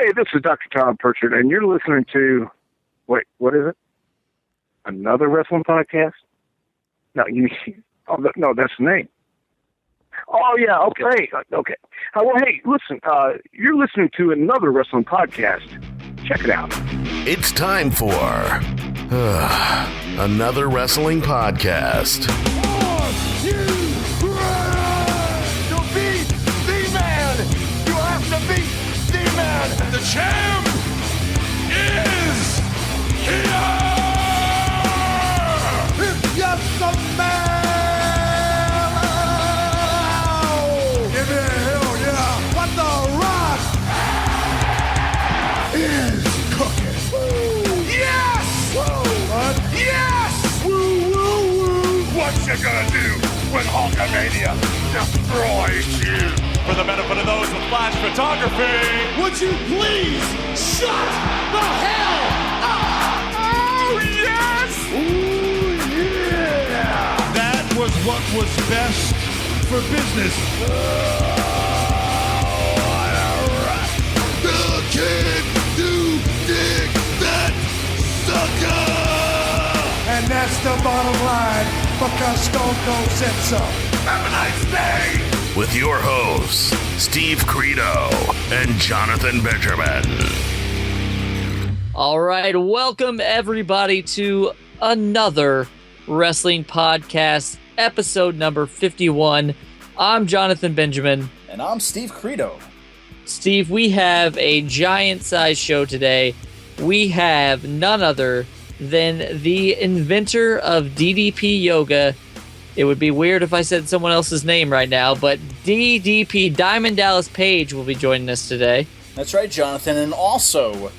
Hey, this is Dr. Tom Prichard, and you're listening to, wait, what is it? Another wrestling podcast? No, no, that's the name. Oh, yeah, okay. Well, hey, listen, you're listening to another wrestling podcast. Check it out. It's time for another wrestling podcast. Are you ready to beat the man? You have to beat the man. The champ is here. If you're the man, give me a hell yeah. What the Rock is cooking. Woo. Yes! Woo. What? Yes! Woo, woo, woo. What you gonna do when Hulkamania destroys you? For the benefit of those with flash photography, would you please shut the hell up? Oh, yes! Ooh, yeah! That was what was best for business. The kid do dig that sucker! And that's the bottom line, because Stone Cold said so. Have a nice day! With your hosts, Steve Credo and Jonathan Benjamin. All right, welcome everybody to another wrestling podcast, episode number 51. I'm Jonathan Benjamin. And I'm Steve Credo. Steve, we have a giant-sized show today. We have none other than the inventor of DDP Yoga. It would be weird if I said someone else's name right now, but DDP, Diamond Dallas Page, will be joining us today. That's right, Jonathan. And also,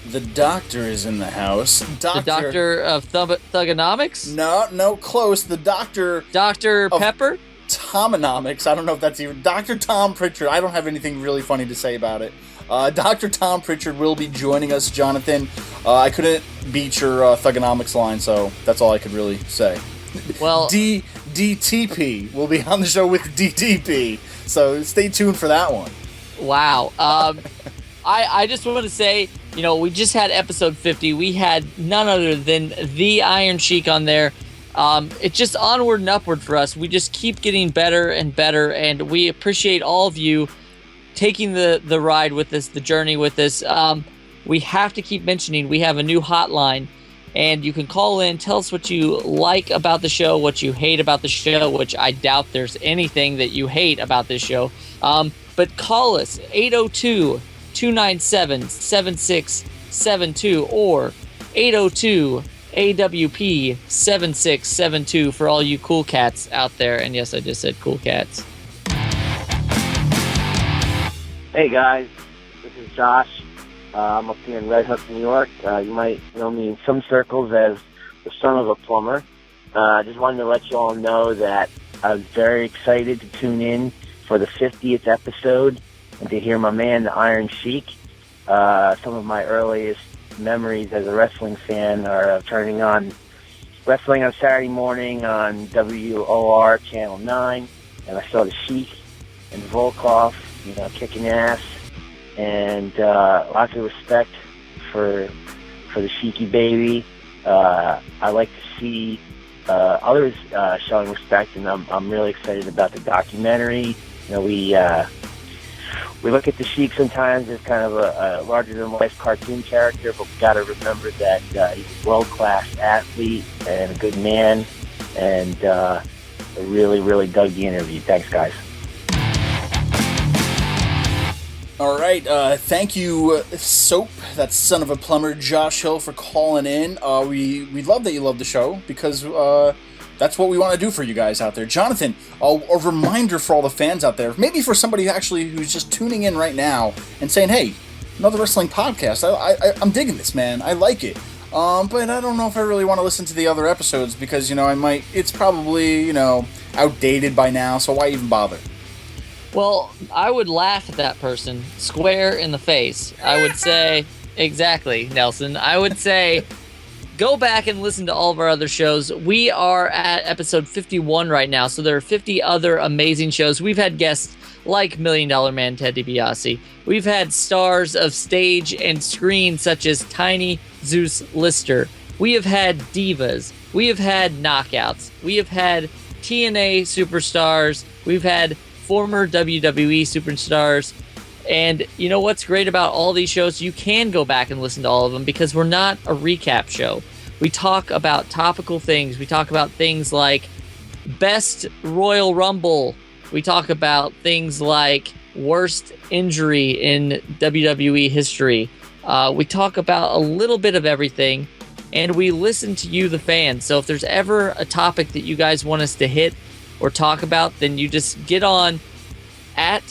the doctor is in the house. The doctor of Thugonomics? No, close. The doctor... Dr. Pepper? Tomonomics. I don't know if that's even... Dr. Tom Prichard. I don't have anything really funny to say about it. Dr. Tom Prichard will be joining us, Jonathan. I couldn't beat your Thugonomics line, so that's all I could really say. Well, DTP will be on the show with DDP, so stay tuned for that one. Wow. I just want to say, we just had episode 50. We had none other than the Iron Sheik on there. It's just onward and upward for us. We just keep getting better and better, and we appreciate all of you taking the ride with us, the journey with us. We have to keep mentioning we have a new hotline. And you can call in, tell us what you like about the show, what you hate about the show, which I doubt there's anything that you hate about this show. But call us, 802-297-7672 or 802-AWP-7672 for all you cool cats out there. And yes, I just said cool cats. Hey guys, this is Josh. I'm up here in Red Hook, New York. You might know me in some circles as the son of a plumber. I just wanted to let you all know that I was very excited to tune in for the 50th episode and to hear my man, the Iron Sheik. Some of my earliest memories as a wrestling fan are turning on wrestling on Saturday morning on WOR Channel 9, and I saw the Sheik and Volkov, kicking ass. And lots of respect for the Sheiky baby. I like to see others showing respect, and I'm really excited about the documentary. We look at the Sheik sometimes as kind of a larger-than-life cartoon character, but we got to remember that he's a world-class athlete and a good man, and I really, really dug the interview. Thanks, guys. All right, thank you, Soap, that son of a plumber, Josh Hill, for calling in. We love that you love the show, because that's what we want to do for you guys out there. Jonathan, a reminder for all the fans out there, maybe for somebody actually who's just tuning in right now and saying, hey, another wrestling podcast, I'm digging this, man, I like it. But I don't know if I really want to listen to the other episodes, because, it's probably, outdated by now, so why even bother? Well, I would laugh at that person square in the face. I would say, exactly, Nelson. I would say, go back and listen to all of our other shows. We are at episode 51 right now, so there are 50 other amazing shows. We've had guests like Million Dollar Man Ted DiBiase. We've had stars of stage and screen such as Tiny Zeus Lister. We have had divas. We have had knockouts. We have had TNA superstars. We've had former WWE superstars. And you know what's great about all these shows? You can go back and listen to all of them because we're not a recap show. We talk about topical things. We talk about things like Best Royal Rumble. We talk about things like worst injury in WWE history. We talk about a little bit of everything, and we listen to you, the fans. So if there's ever a topic that you guys want us to hit or talk about, then you just get on at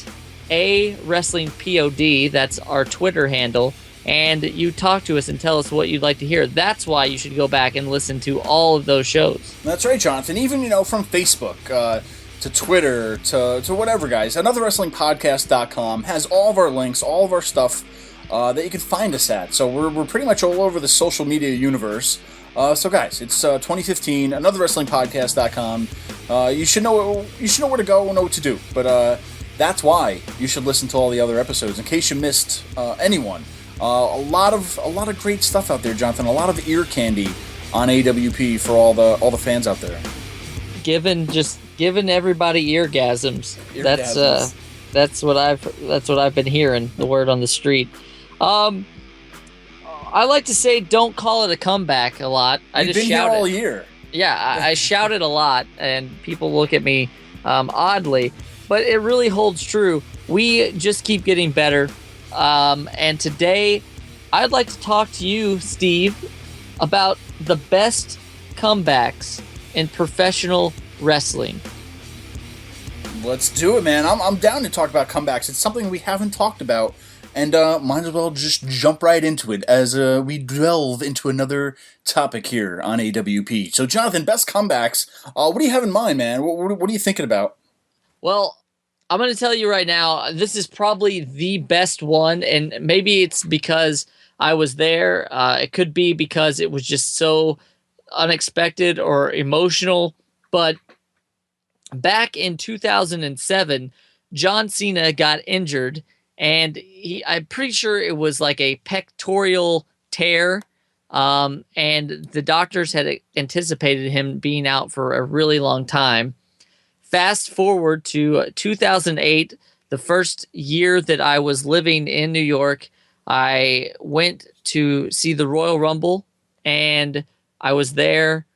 A Wrestling POD. That's our Twitter handle. And you talk to us and tell us what you'd like to hear. That's why you should go back and listen to all of those shows. That's right, Jonathan. Even, from Facebook to Twitter to whatever, guys. AnotherWrestlingPodcast.com has all of our links, all of our stuff that you can find us at. So we're pretty much all over the social media universe. So, guys, it's 2015, AnotherWrestlingPodcast.com. You should know where to go and know what to do. But that's why you should listen to all the other episodes in case you missed anyone. A lot of great stuff out there, Jonathan. A lot of ear candy on AWP for all the fans out there. Giving everybody eargasms. That's what I've been hearing. The word on the street. I like to say, don't call it a comeback a lot. I just shout it all year. Yeah, I shout it a lot, and people look at me oddly, but it really holds true. We just keep getting better. And today, I'd like to talk to you, Steve, about the best comebacks in professional wrestling. Let's do it, man. I'm down to talk about comebacks. It's something we haven't talked about, and might as well just jump right into it as we delve into another topic here on AWP. So, Jonathan, best comebacks. What do you have in mind, man? What are you thinking about? Well, I'm going to tell you right now, this is probably the best one, and maybe it's because I was there. It could be because it was just so unexpected or emotional, but back in 2007, John Cena got injured, and I'm pretty sure it was like a pectoral tear, and the doctors had anticipated him being out for a really long time. Fast forward to 2008, the first year that I was living in New York, I went to see the Royal Rumble, and I was there,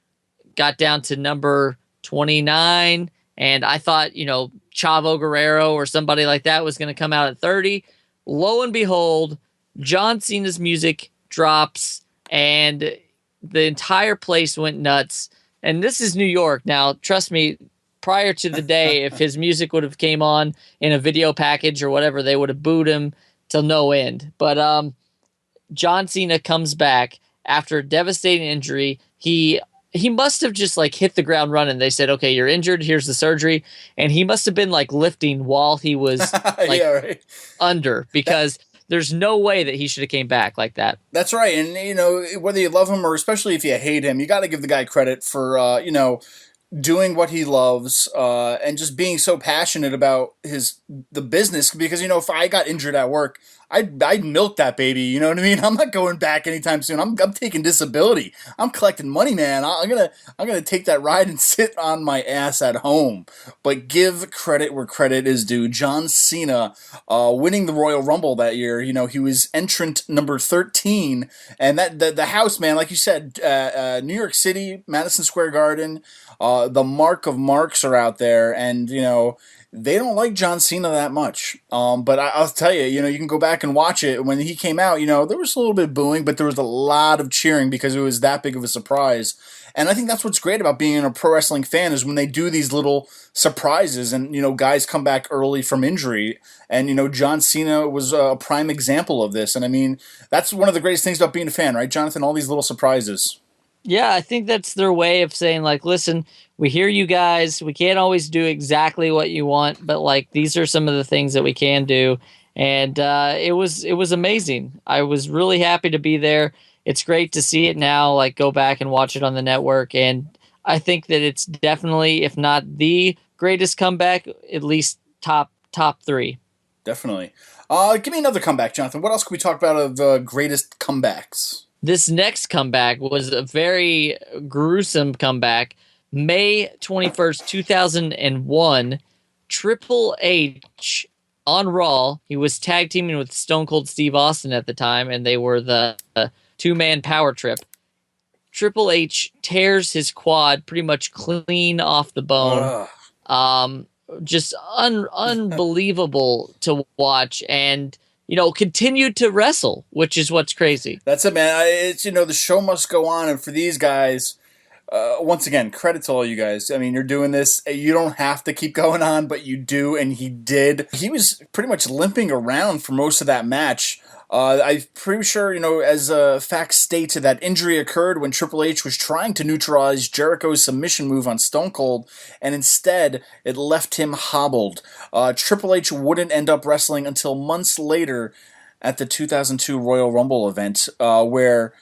got down to number 29, and I thought, Chavo Guerrero or somebody like that was going to come out at 30. Lo and behold, John Cena's music drops, and the entire place went nuts. And this is New York. Now, trust me, prior to the day, if his music would have came on in a video package or whatever, they would have booed him till no end. But John Cena comes back after a devastating injury. He must have just hit the ground running. They said, okay, you're injured. Here's the surgery. And he must have been lifting while he was yeah, right. under, because there's no way that he should have came back like that. That's right. And, whether you love him or especially if you hate him, you got to give the guy credit for, doing what he loves, and just being so passionate about the business. Because if I got injured at work, I'd milk that baby. You know what I mean? I'm not going back anytime soon. I'm taking disability. I'm collecting money, man. I'm gonna take that ride and sit on my ass at home. But give credit where credit is due. John Cena, winning the Royal Rumble that year. He was entrant number 13, and that the house, man, like you said, New York City, Madison Square Garden. The mark of marks are out there, and they don't like John Cena that much. But I'll tell you, you can go back and watch it. When he came out, there was a little bit of booing, but there was a lot of cheering because it was that big of a surprise. And I think that's what's great about being a pro wrestling fan is when they do these little surprises and, guys come back early from injury. And, John Cena was a prime example of this. And I mean, that's one of the greatest things about being a fan, right, Jonathan? All these little surprises. Yeah, I think that's their way of saying, listen, we hear you guys. We can't always do exactly what you want, but these are some of the things that we can do. And it was amazing. I was really happy to be there. It's great to see it now, go back and watch it on the network. And I think that it's definitely, if not the greatest comeback, at least top top 3. Definitely. Give me another comeback, Jonathan. What else could we talk about of the greatest comebacks? This next comeback was a very gruesome comeback. May 21st, 2001, Triple H on Raw. He was tag teaming with Stone Cold Steve Austin at the time, and they were the two-man power trip. Triple H tears his quad pretty much clean off the bone. Just unbelievable to watch, and continued to wrestle, which is what's crazy. That's it, man. It's the show must go on, and for these guys, once again, credit to all you guys. I mean, you're doing this. You don't have to keep going on, but you do, and he did. He was pretty much limping around for most of that match. I'm pretty sure, as facts state, that injury occurred when Triple H was trying to neutralize Jericho's submission move on Stone Cold, and instead, it left him hobbled. Triple H wouldn't end up wrestling until months later at the 2002 Royal Rumble event, where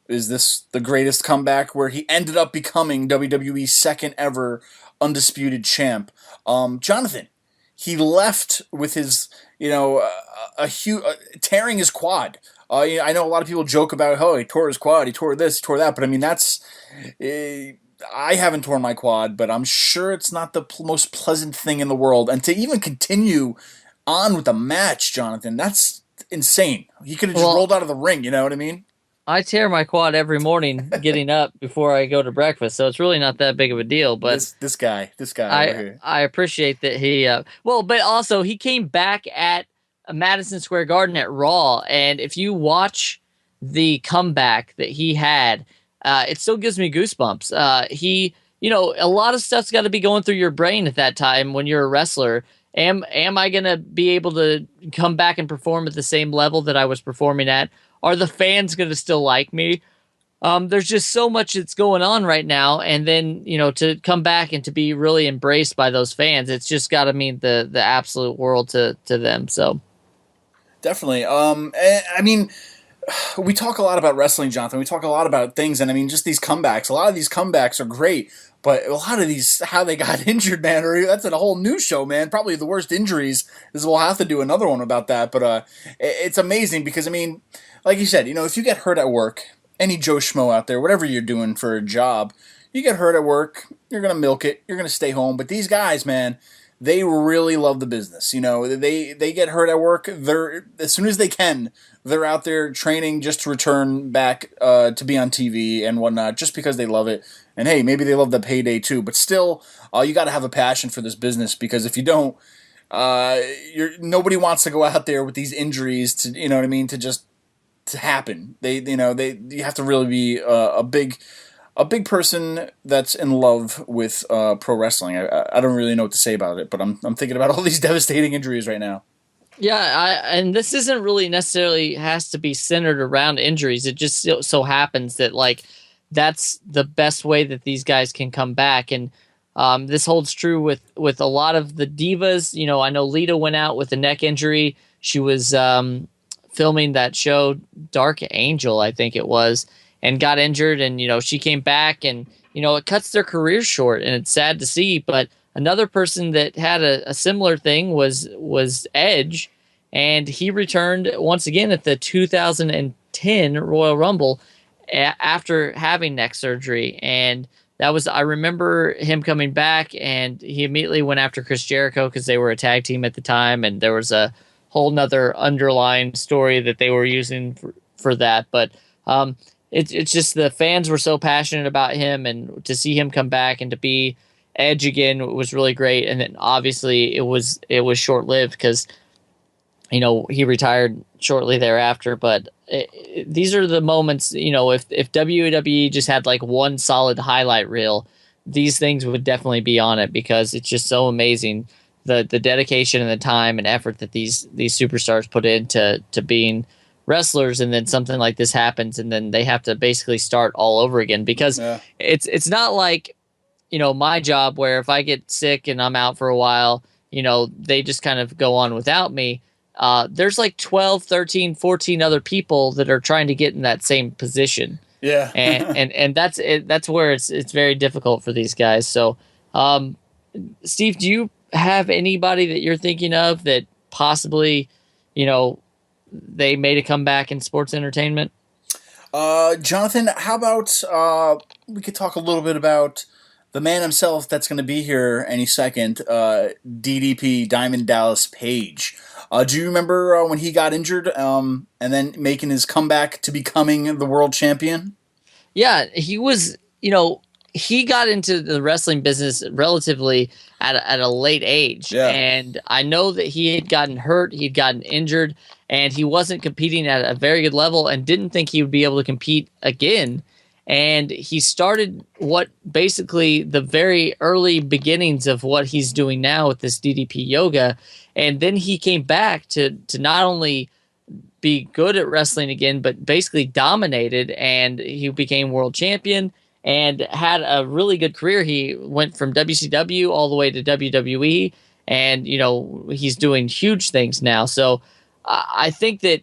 is this the greatest comeback, where he ended up becoming WWE's second ever undisputed champ. Jonathan, he left with his, tearing his quad. I know a lot of people joke about, he tore his quad, he tore this, he tore that, but I mean, that's, I haven't torn my quad, but I'm sure it's not the most pleasant thing in the world. And to even continue on with the match, Jonathan, that's insane. He could have just rolled out of the ring, you know what I mean? I tear my quad every morning getting up before I go to breakfast, so it's really not that big of a deal. But this guy over here. I appreciate that he. But also he came back at Madison Square Garden at Raw, and if you watch the comeback that he had, it still gives me goosebumps. A lot of stuff's got to be going through your brain at that time when you're a wrestler. Am I gonna be able to come back and perform at the same level that I was performing at? Are the fans going to still like me? There's just so much that's going on right now. And then, to come back and to be really embraced by those fans, it's just got to mean the absolute world to them. So definitely. I mean, we talk a lot about wrestling, Jonathan. We talk a lot about things. And I mean, just these comebacks, a lot of these comebacks are great. But a lot of these, how they got injured, man, that's a whole new show, man. Probably the worst injuries. We'll have to do another one about that. But it's amazing because, I mean, like you said, if you get hurt at work, any Joe Schmo out there, whatever you're doing for a job, you get hurt at work, you're going to milk it, you're going to stay home. But these guys, man, they really love the business. They get hurt at work, as soon as they can, they're out there training just to return back to be on TV and whatnot, just because they love it. And hey, maybe they love the payday too, but still, you got to have a passion for this business, because if you don't, nobody wants to go out there with these injuries to, to just to happen. You have to really be a big person that's in love with pro wrestling. I don't really know what to say about it, but I'm thinking about all these devastating injuries right now. Yeah, and this isn't really necessarily has to be centered around injuries. It just so happens that that's the best way that these guys can come back, and this holds true with a lot of the divas. I know Lita went out with a neck injury. She was filming that show Dark Angel, I think it was, and got injured, and she came back, and it cuts their career short, and it's sad to see. But another person that had a similar thing was Edge, and he returned once again at the 2010 Royal Rumble after having neck surgery, and I remember him coming back, and he immediately went after Chris Jericho because they were a tag team at the time, and there was a whole nother underlying story that they were using for that. But it's just the fans were so passionate about him, and to see him come back and to be Edge again was really great. And then obviously it was short lived because he retired shortly thereafter. But these are the moments, if WWE just had one solid highlight reel, these things would definitely be on it, because it's just so amazing the dedication and the time and effort that these superstars put into being wrestlers, and then something like this happens, and then they have to basically start all over again, because it's not like my job where if I get sick and I'm out for a while, they just kind of go on without me. There's 12, 13, 14 other people that are trying to get in that same position. Yeah. and that's it. That's where it's very difficult for these guys. So, Steve, do you have anybody that you're thinking of that possibly, they made a comeback in sports entertainment? Jonathan, how about we could talk a little bit about the man himself that's going to be here any second, DDP Diamond Dallas Page. Do you remember when he got injured and then making his comeback to becoming the world champion? Yeah, he was, he got into the wrestling business relatively at a late age. Yeah. And I know that he had gotten hurt, he'd gotten injured, and he wasn't competing at a very good level and didn't think he would be able to compete again. And he started what basically the very early beginnings of what he's doing now with this DDP Yoga. And then he came back to not only be good at wrestling again, but basically dominated, and he became world champion and had a really good career. He went from WCW all the way to WWE, and, he's doing huge things now. So I think that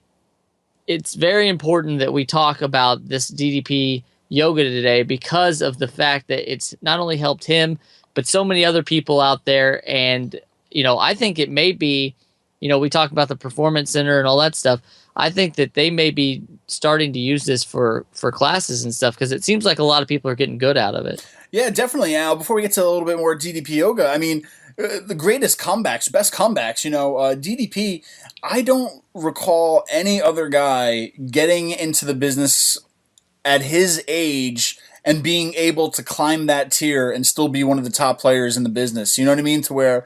it's very important that we talk about this DDP Yoga today because of the fact that it's not only helped him, but so many other people out there. And, I think it may be, we talk about the Performance Center and all that stuff. I think that they may be starting to use this for classes and stuff because it seems like a lot of people are getting good out of it. Yeah, definitely, Al. Before we get to a little bit more DDP Yoga, I mean, the greatest comebacks, best comebacks, DDP, I don't recall any other guy getting into the business at his age and being able to climb that tier and still be one of the top players in the business. You know what I mean? To where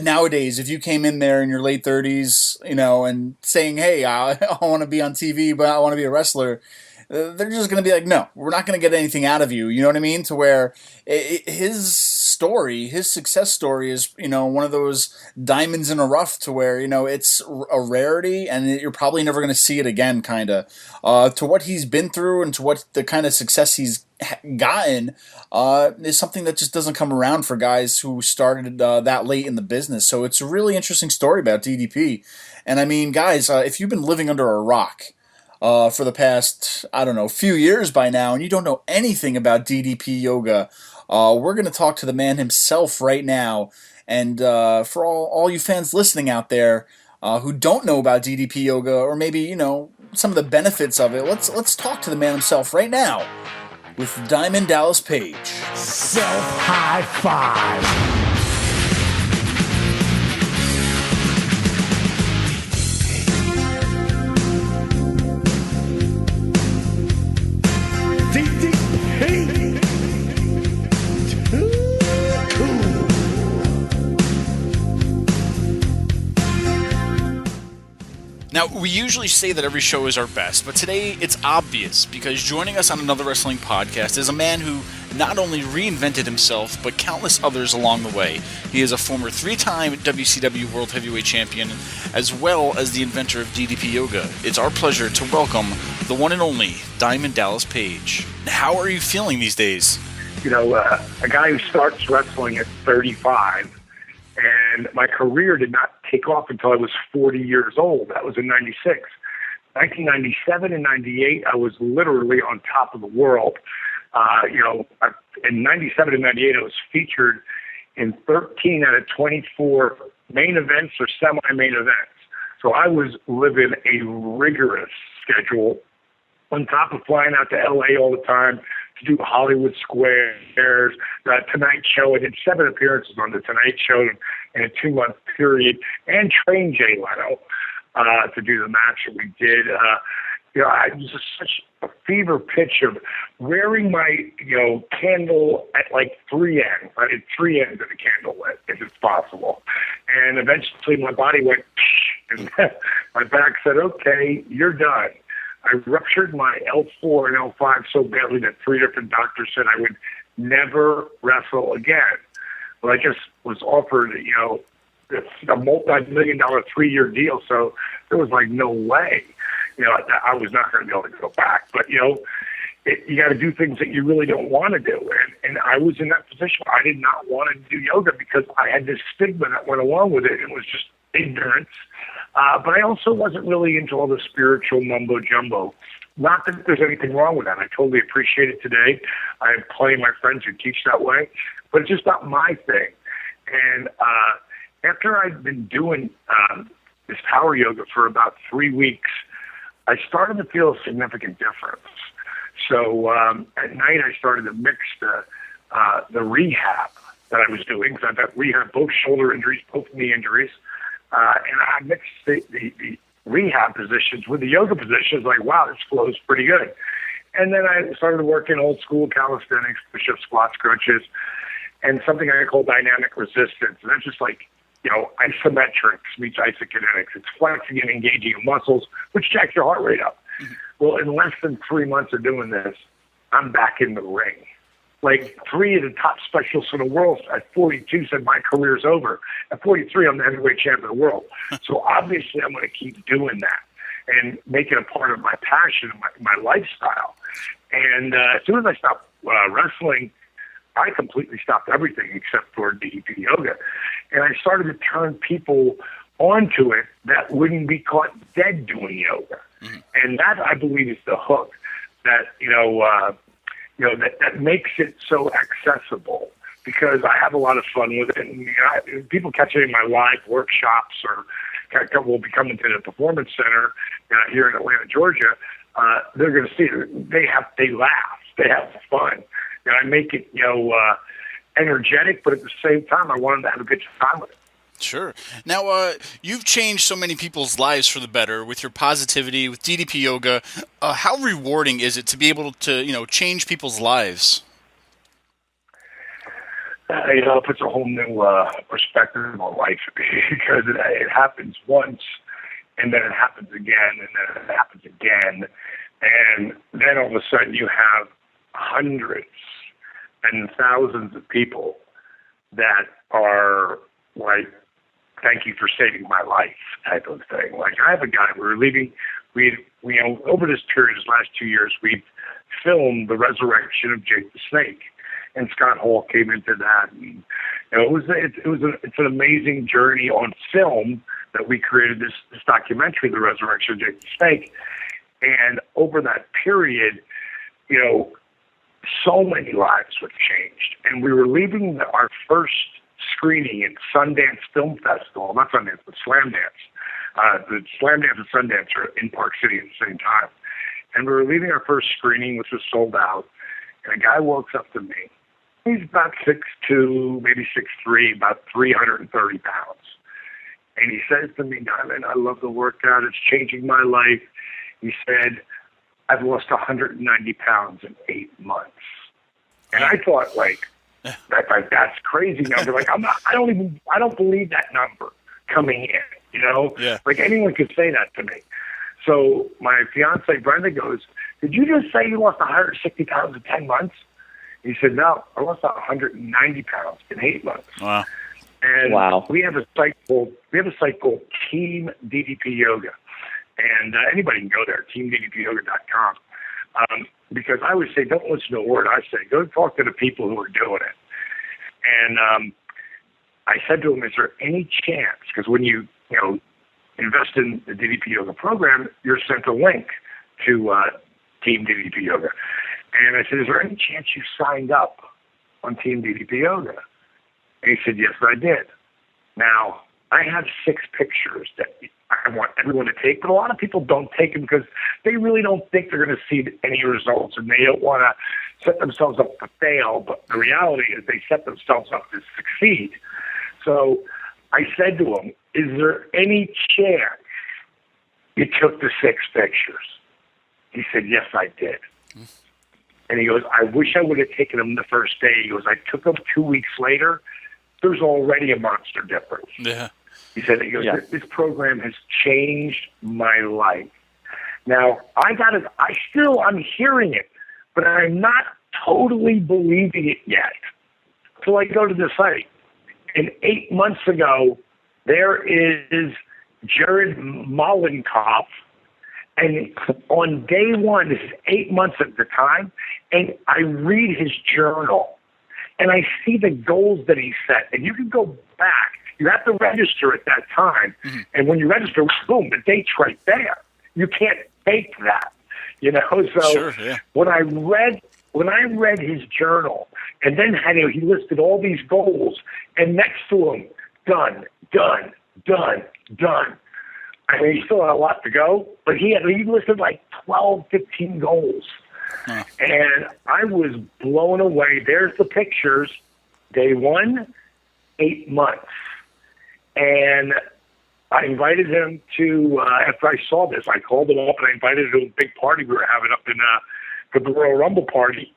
nowadays, if you came in there in your late 30s, and saying, hey, I want to be on TV, but I want to be a wrestler, they're just going to be like, no, we're not going to get anything out of you. You know what I mean? To where his story, his success story is, one of those diamonds in a rough to where, it's a rarity and you're probably never going to see it again, kind of. To what he's been through and to what the kind of success he's gotten is something that just doesn't come around for guys who started that late in the business. So it's a really interesting story about DDP. And I mean, guys, if you've been living under a rock for the past, few years by now, and you don't know anything about DDP Yoga, we're going to talk to the man himself right now. And for all you fans listening out there who don't know about DDP Yoga, or maybe, some of the benefits of it, let's talk to the man himself right now with Diamond Dallas Page. Self high five. DDP. Too cool. Now, we usually say that every show is our best, but today it's obvious because joining us on another wrestling podcast is a man who not only reinvented himself, but countless others along the way. He is a former 3-time WCW World Heavyweight Champion, as well as the inventor of DDP Yoga. It's our pleasure to welcome the one and only Diamond Dallas Page. How are you feeling these days? A guy who starts wrestling at 35, and my career did not take off until I was 40 years old. That was in 96. 1997 and 98, I was literally on top of the world. In 97 and 98, I was featured in 13 out of 24 main events or semi-main events. So I was living a rigorous schedule on top of flying out to LA all the time to do Hollywood Squares, Tonight Show. I did 7 appearances on the Tonight Show in a 2-month period, and trained Jay Leno to do the match that we did. I was just such a fever pitch of wearing my, candle at like 3 ends. I did 3 ends of the candle lit, if it's possible. And eventually my body went, and my back said, okay, you're done. I ruptured my L4 and L5 so badly that 3 different doctors said I would never wrestle again. Well, I just was offered, a multi-million-dollar 3-year deal, so there was like no way, I was not going to be able to go back. But, you got to do things that you really don't want to do. And I was in that position. I did not want to do yoga because I had this stigma that went along with it. It was just ignorance. But I also wasn't really into all the spiritual mumbo-jumbo. Not that there's anything wrong with that. I totally appreciate it today. I have plenty of my friends who teach that way. But it's just not my thing. And after I'd been doing this power yoga for about 3 weeks, I started to feel a significant difference. So at night, I started to mix the rehab that I was doing, because I've got rehab, both shoulder injuries, both knee injuries, and I mixed the rehab positions with the yoga positions. Like, wow, this flows pretty good. And then I started working old school calisthenics, push-ups, squats, crunches, and something I call dynamic resistance. And that's just like, isometrics meets isokinetics. It's flexing and engaging your muscles, which jacks your heart rate up. Mm-hmm. Well, in less than 3 months of doing this, I'm back in the ring. Like 3 of the top specialists in the world at 42 said my career's over. At 43, I'm the heavyweight champion of the world. So obviously I'm going to keep doing that and make it a part of my passion, my lifestyle. And as soon as I stopped wrestling, I completely stopped everything except for DDP Yoga. And I started to turn people onto it that wouldn't be caught dead doing yoga. Mm-hmm. And that, I believe, is the hook that, that makes it so accessible, because I have a lot of fun with it. And people catch it in my live workshops, or will be coming to the Performance Center here in Atlanta, Georgia. They're going to see it. They laugh. They have fun. And I make it, energetic, but at the same time, I want them to have a good time with it. Sure. Now, you've changed so many people's lives for the better with your positivity, with DDP Yoga. How rewarding is it to be able to, change people's lives? It puts a whole new perspective on life, because it happens once, and then it happens again, and then it happens again. And then all of a sudden you have hundreds and thousands of people that are like, thank you for saving my life type of thing. Like, I have a guy, we were leaving, over this period, this last 2 years, we've filmed the resurrection of Jake the Snake, and Scott Hall came into that. And, it's an amazing journey on film that we created this documentary, The Resurrection of Jake the Snake. And over that period, so many lives were changed. And we were leaving our first screening at Sundance Film Festival, not Sundance, but Slam Dance. The Slam Dance and Sundance are in Park City at the same time. And we were leaving our first screening, which was sold out, and a guy walks up to me. He's about 6'2", maybe 6'3", about 330 pounds. And he says to me, "Diamond, I love the workout. It's changing my life." He said, "I've lost 190 pounds in 8 months." And I thought, that's crazy number. Like, I don't believe that number coming in, Yeah. Like, anyone could say that to me. So my fiance Brenda goes, "Did you just say you lost 160 pounds in 10 months?" He said, "No, I lost 190 pounds in 8 months." Wow. And we have a site called Team DDP Yoga. And anybody can go there, teamddpyoga.com. Because I always say, don't listen to a word I say. Go talk to the people who are doing it. And I said to him, "Is there any chance?" Because when you invest in the DDP Yoga program, you're sent a link to Team DDP Yoga. And I said, "Is there any chance you signed up on Team DDP Yoga?" And he said, "Yes, I did." Now, I have 6 pictures that I want everyone to take, but a lot of people don't take them because they really don't think they're going to see any results, and they don't want to set themselves up to fail. But the reality is they set themselves up to succeed. So I said to him, "Is there any chance you took the 6 pictures?" He said, "Yes, I did." And he goes, "I wish I would have taken them the first day." He goes, "I took them 2 weeks later. There's already a monster difference." Yeah. He said, "This program has changed my life." Now, I'm hearing it, but I'm not totally believing it yet. So I go to the site, and 8 months ago, there is Jared Mollenkopf, and on day one, this is 8 months at the time, and I read his journal, and I see the goals that he set, and you can go back. You have to register at that time, and when you register, boom, the date's right there. You can't fake that, So Sure, yeah. when I read his journal, and then he listed all these goals, and next to him, done, done. I mean, he still had a lot to go, but he listed like 12, 15 goals. Huh. And I was blown away. There's the pictures. Day 1, 8 months. And I invited him to, after I saw this, I called him up and I invited him to a big party we were having up in for the Royal Rumble party.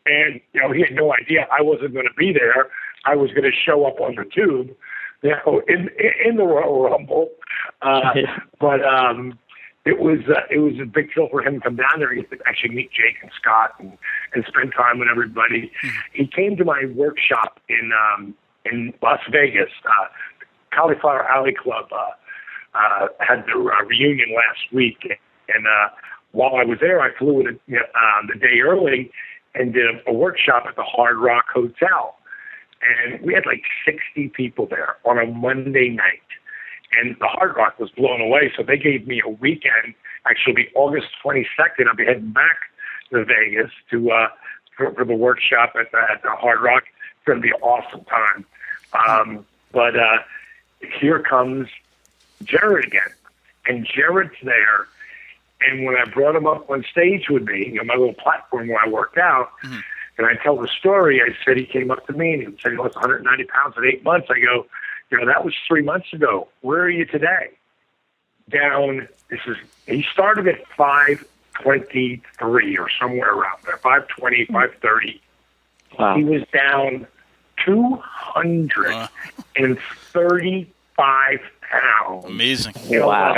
And, he had no idea I wasn't going to be there. I was going to show up on the tube, in the Royal Rumble. But it was a big thrill for him to come down there. He could actually meet Jake and Scott and spend time with everybody. Mm-hmm. He came to my workshop in Las Vegas. Cauliflower Alley Club had their reunion last week, and while I was there, I flew in the day early and did a workshop at the Hard Rock Hotel. And we had like 60 people there on a Monday night. And the Hard Rock was blown away, so they gave me a weekend. Actually, August 22nd, I'll be heading back to Vegas for the workshop at the Hard Rock. It's going to be an awesome time. But here comes Jared again. And Jared's there. And when I brought him up on stage with me, my little platform where I worked out, mm-hmm. and I tell the story, I said he came up to me and he said he lost 190 pounds in 8 months. I go, that was 3 months ago. Where are you today? He started at 523 or somewhere around there, 520, 530. Wow. He was down 235 pounds. Amazing. Wow.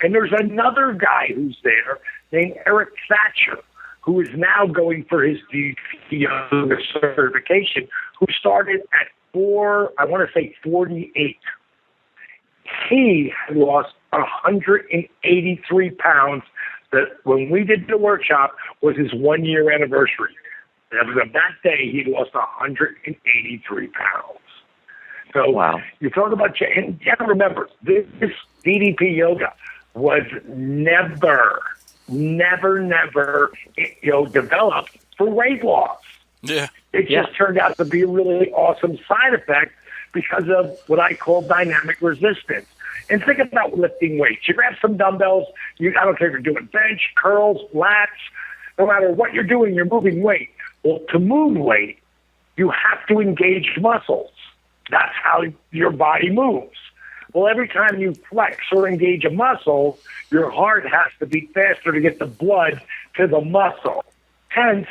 And there's another guy who's there named Eric Thatcher, who is now going for his DDP Yoga certification, who started at 48. He had lost 183 pounds. That when we did the workshop was his 1 year anniversary. That was on that day he lost 183 pounds. So wow. You talk about, and you have to remember, this DDP Yoga was never developed for weight loss. Yeah. It just turned out to be a really awesome side effect because of what I call dynamic resistance. And think about lifting weights. You grab some dumbbells. I don't care if you're doing bench, curls, lats. No matter what you're doing, you're moving weight. Well, to move weight, you have to engage muscles. That's how your body moves. Well, every time you flex or engage a muscle, your heart has to beat faster to get the blood to the muscle. Hence,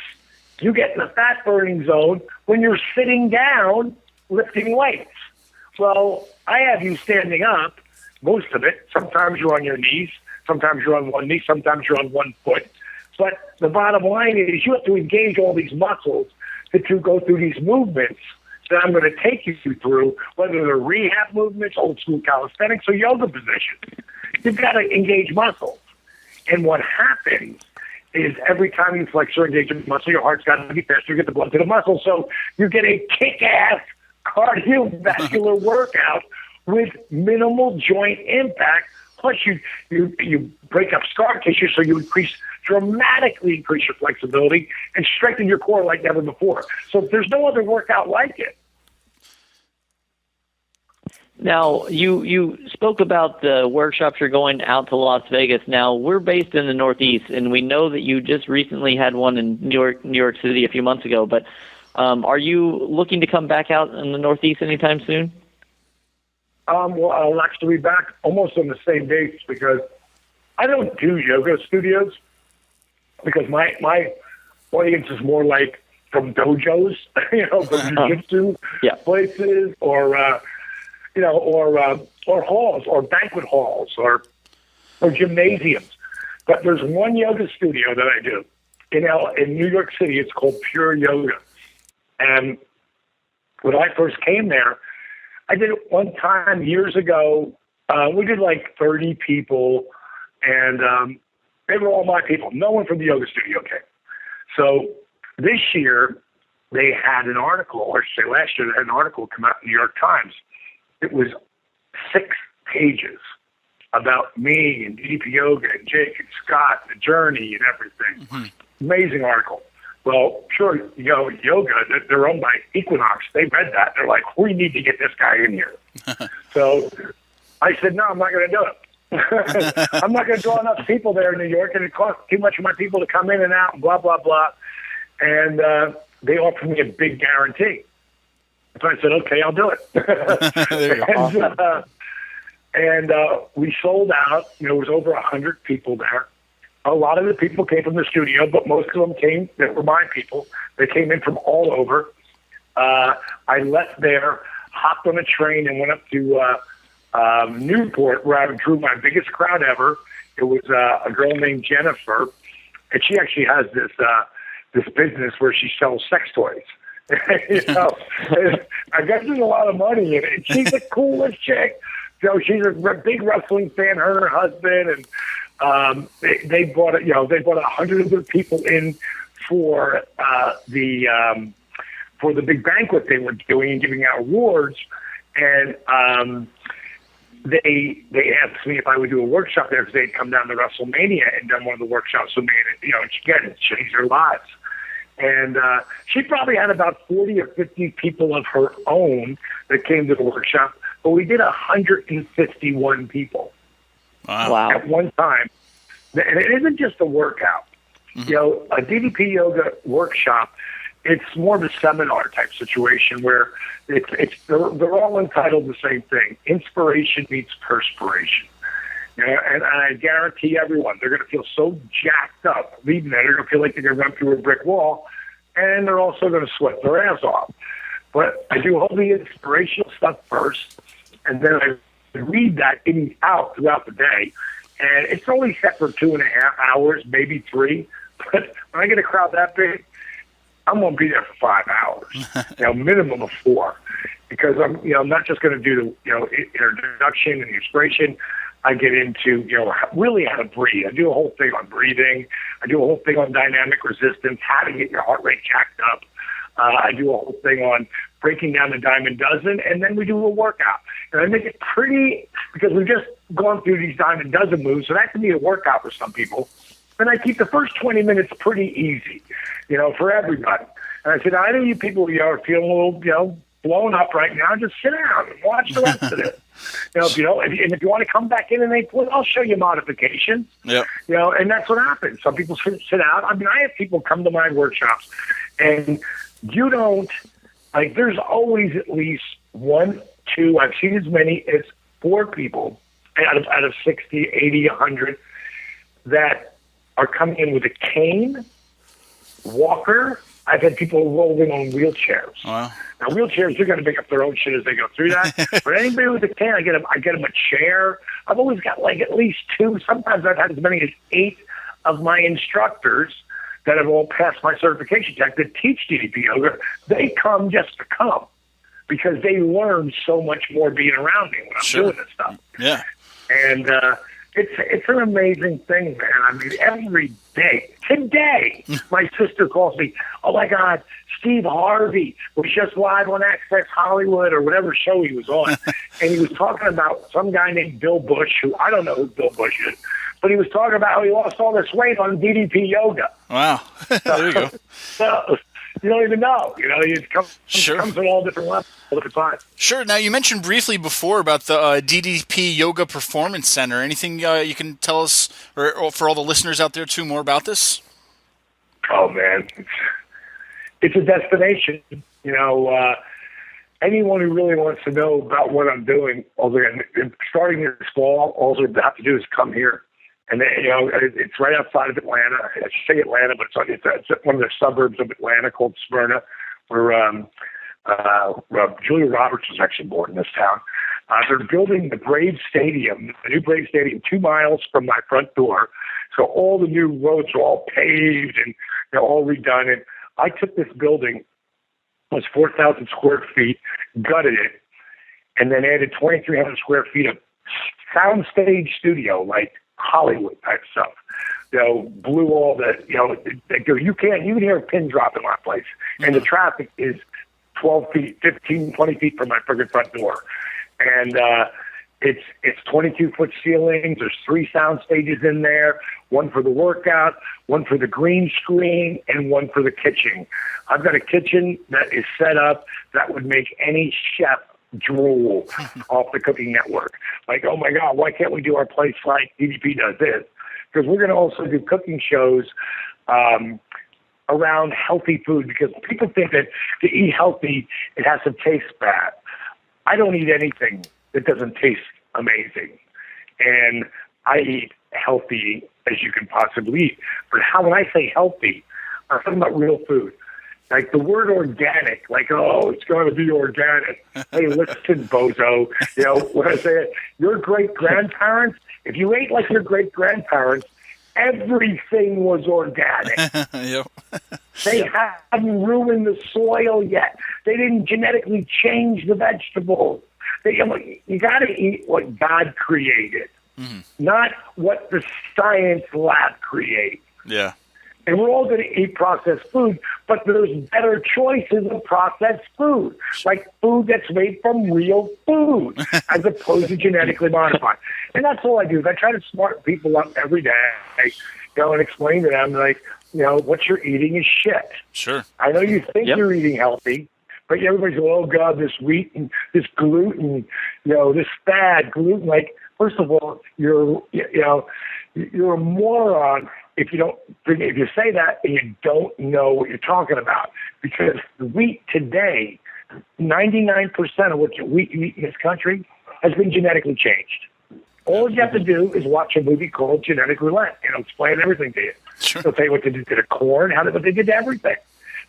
you get in the fat burning zone when you're sitting down lifting weights. Well, I have you standing up, most of it. Sometimes you're on your knees. Sometimes you're on one knee. Sometimes you're on one foot. But the bottom line is you have to engage all these muscles to go through these movements that I'm going to take you through, whether they're rehab movements, old school calisthenics, or yoga positions. You've got to engage muscles. And what happens is every time you flex or engage a muscle, your heart's got to be faster to get the blood to the muscle. So you get a kick-ass cardiovascular workout with minimal joint impact. Plus, you break up scar tissue, so you dramatically increase your flexibility and strengthen your core like never before. So there's no other workout like it. Now, you spoke about the workshops you're going out to Las Vegas. Now, we're based in the Northeast, and we know that you just recently had one in New York City a few months ago. But are you looking to come back out in the Northeast anytime soon? Well, I'll actually be back almost on the same dates because I don't do yoga studios because my audience is more like from dojos, from jiu-jitsu places or halls or banquet halls or gymnasiums. But there's one yoga studio that I do in New York City. It's called Pure Yoga. And when I first came there, I did it one time years ago. We did like 30 people, and they were all my people. No one from the yoga studio came. So this year, they had an article, or last year, they had an article come out in the New York Times. It was 6 pages about me and DDP Yoga and Jake and Scott, the journey and everything. Mm-hmm. Amazing article. Well, sure, yoga, they're owned by Equinox. They read that. They're like, we need to get this guy in here. So I said, no, I'm not going to do it. I'm not going to draw enough people there in New York, and it costs too much for my people to come in and out and blah, blah, blah. And they offered me a big guarantee. So I said, okay, I'll do it. and we sold out. There was over 100 people there. A lot of the people came from the studio, but most of them that were my people. They came in from all over. I left there, hopped on a train, and went up to Newport, where I drew my biggest crowd ever. It was a girl named Jennifer, and she actually has this business where she sells sex toys. I guess there's a lot of money in it. She's the coolest chick. She's a big wrestling fan. Her and her husband, and they brought 100 of their people in for the big banquet they were doing and giving out awards. And they asked me if I would do a workshop there because they'd come down to WrestleMania and done one of the workshops with me. And again, it changed their lives. And she probably had about 40 or 50 people of her own that came to the workshop, but we did 151 people. Wow. At one time. And it isn't just a workout. Mm-hmm. A DDP Yoga workshop, it's more of a seminar type situation where they're all entitled the same thing. Inspiration meets perspiration. And I guarantee everyone, they're going to feel so jacked up leaving there. They're going to feel like they're going to run through a brick wall, and they're also going to sweat their ass off. But I do all the inspirational stuff first, and then I read that out throughout the day. And it's only set for 2.5 hours, maybe 3. But when I get a crowd that big, I'm going to be there for 5 hours, minimum of 4, because I'm not just going to do the introduction and inspiration. I get into really how to breathe. I do a whole thing on breathing. I do a whole thing on dynamic resistance, how to get your heart rate jacked up. I do a whole thing on breaking down the dime a dozen, and then we do a workout. And I make it pretty, because we've just gone through these dime a dozen moves, so that can be a workout for some people. And I keep the first 20 minutes pretty easy, for everybody. And I said, I know you people are feeling a little, blown up right now, just sit down and watch the rest of it. If you want to come back in and I'll show you modifications. Yeah. And that's what happens. Some people sit out. I mean, I have people come to my workshops, and there's always at least 1, 2, I've seen as many as 4 people out of 60, 80, 100 that are coming in with a cane, walker. I've had people rolling on wheelchairs. Wow. Now, wheelchairs, they're going to make up their own shit as they go through that. But anybody with a cane, I get them a chair. I've always got at least 2. Sometimes I've had as many as 8 of my instructors that have all passed my certification check that teach DDP Yoga. They come just to come because they learn so much more being around me when I'm doing this stuff. Yeah. And it's an amazing thing, man. I mean, every day. Today, my sister calls me, oh, my God, Steve Harvey was just live on Access Hollywood or whatever show he was on. And he was talking about some guy named Bill Bush, who I don't know who Bill Bush is, but he was talking about how he lost all this weight on DDP Yoga. Wow. There you go. So you don't even know. It comes at all different levels, all different times. Sure. Now, you mentioned briefly before about the DDP Yoga Performance Center. Anything you can tell us, or for all the listeners out there, too, more about this? Oh, man. It's a destination. Anyone who really wants to know about what I'm doing, starting this fall, all they have to do is come here. And it's right outside of Atlanta. I say Atlanta, but it's one of the suburbs of Atlanta called Smyrna, where Julia Roberts was actually born in this town. They're building the Braves Stadium, the new Braves Stadium, 2 miles from my front door. So all the new roads are all paved and all redone. And I took this building, it was 4,000 square feet, gutted it, and then added 2,300 square feet of soundstage studio, like Hollywood type stuff. Blew all the, you can hear a pin drop in my place. And the traffic is 12 feet, 15, 20 feet from my friggin' front door. And It's 22-foot ceilings. There's 3 sound stages in there, one for the workout, one for the green screen, and one for the kitchen. I've got a kitchen that is set up that would make any chef drool off the Cooking Network. Like, oh my God, why can't we do our place like DDP does this? Because we're going to also do cooking shows around healthy food, because people think that to eat healthy, it has to taste bad. I don't eat anything that doesn't taste amazing. And I eat healthy as you can possibly eat. But when I say healthy, I'm talking about real food. Like the word organic, like, oh, it's going to be organic. Hey, listen, bozo. You know, when I say it, your great-grandparents, if you ate like your great-grandparents, everything was organic. Yep. They haven't ruined the soil yet. They didn't genetically change the vegetables. You got to eat what God created, not what the science lab creates. Yeah. And we're all going to eat processed food, but there's better choices of processed food, like food that's made from real food, as opposed to genetically modified. And that's all I do. I try to smart people up every day, and explain to them, like, what you're eating is shit. Sure. I know you think you're eating healthy, but everybody's going, oh God, this wheat and this gluten, this bad gluten. Like, first of all, you're a moron if you say that and you don't know what you're talking about. Because the wheat today, 99% of what wheat you eat in this country has been genetically changed. All you have to do is watch a movie called Genetic Roulette. It'll explain everything to you. Sure. They'll tell you what they did to the corn, what they did to everything.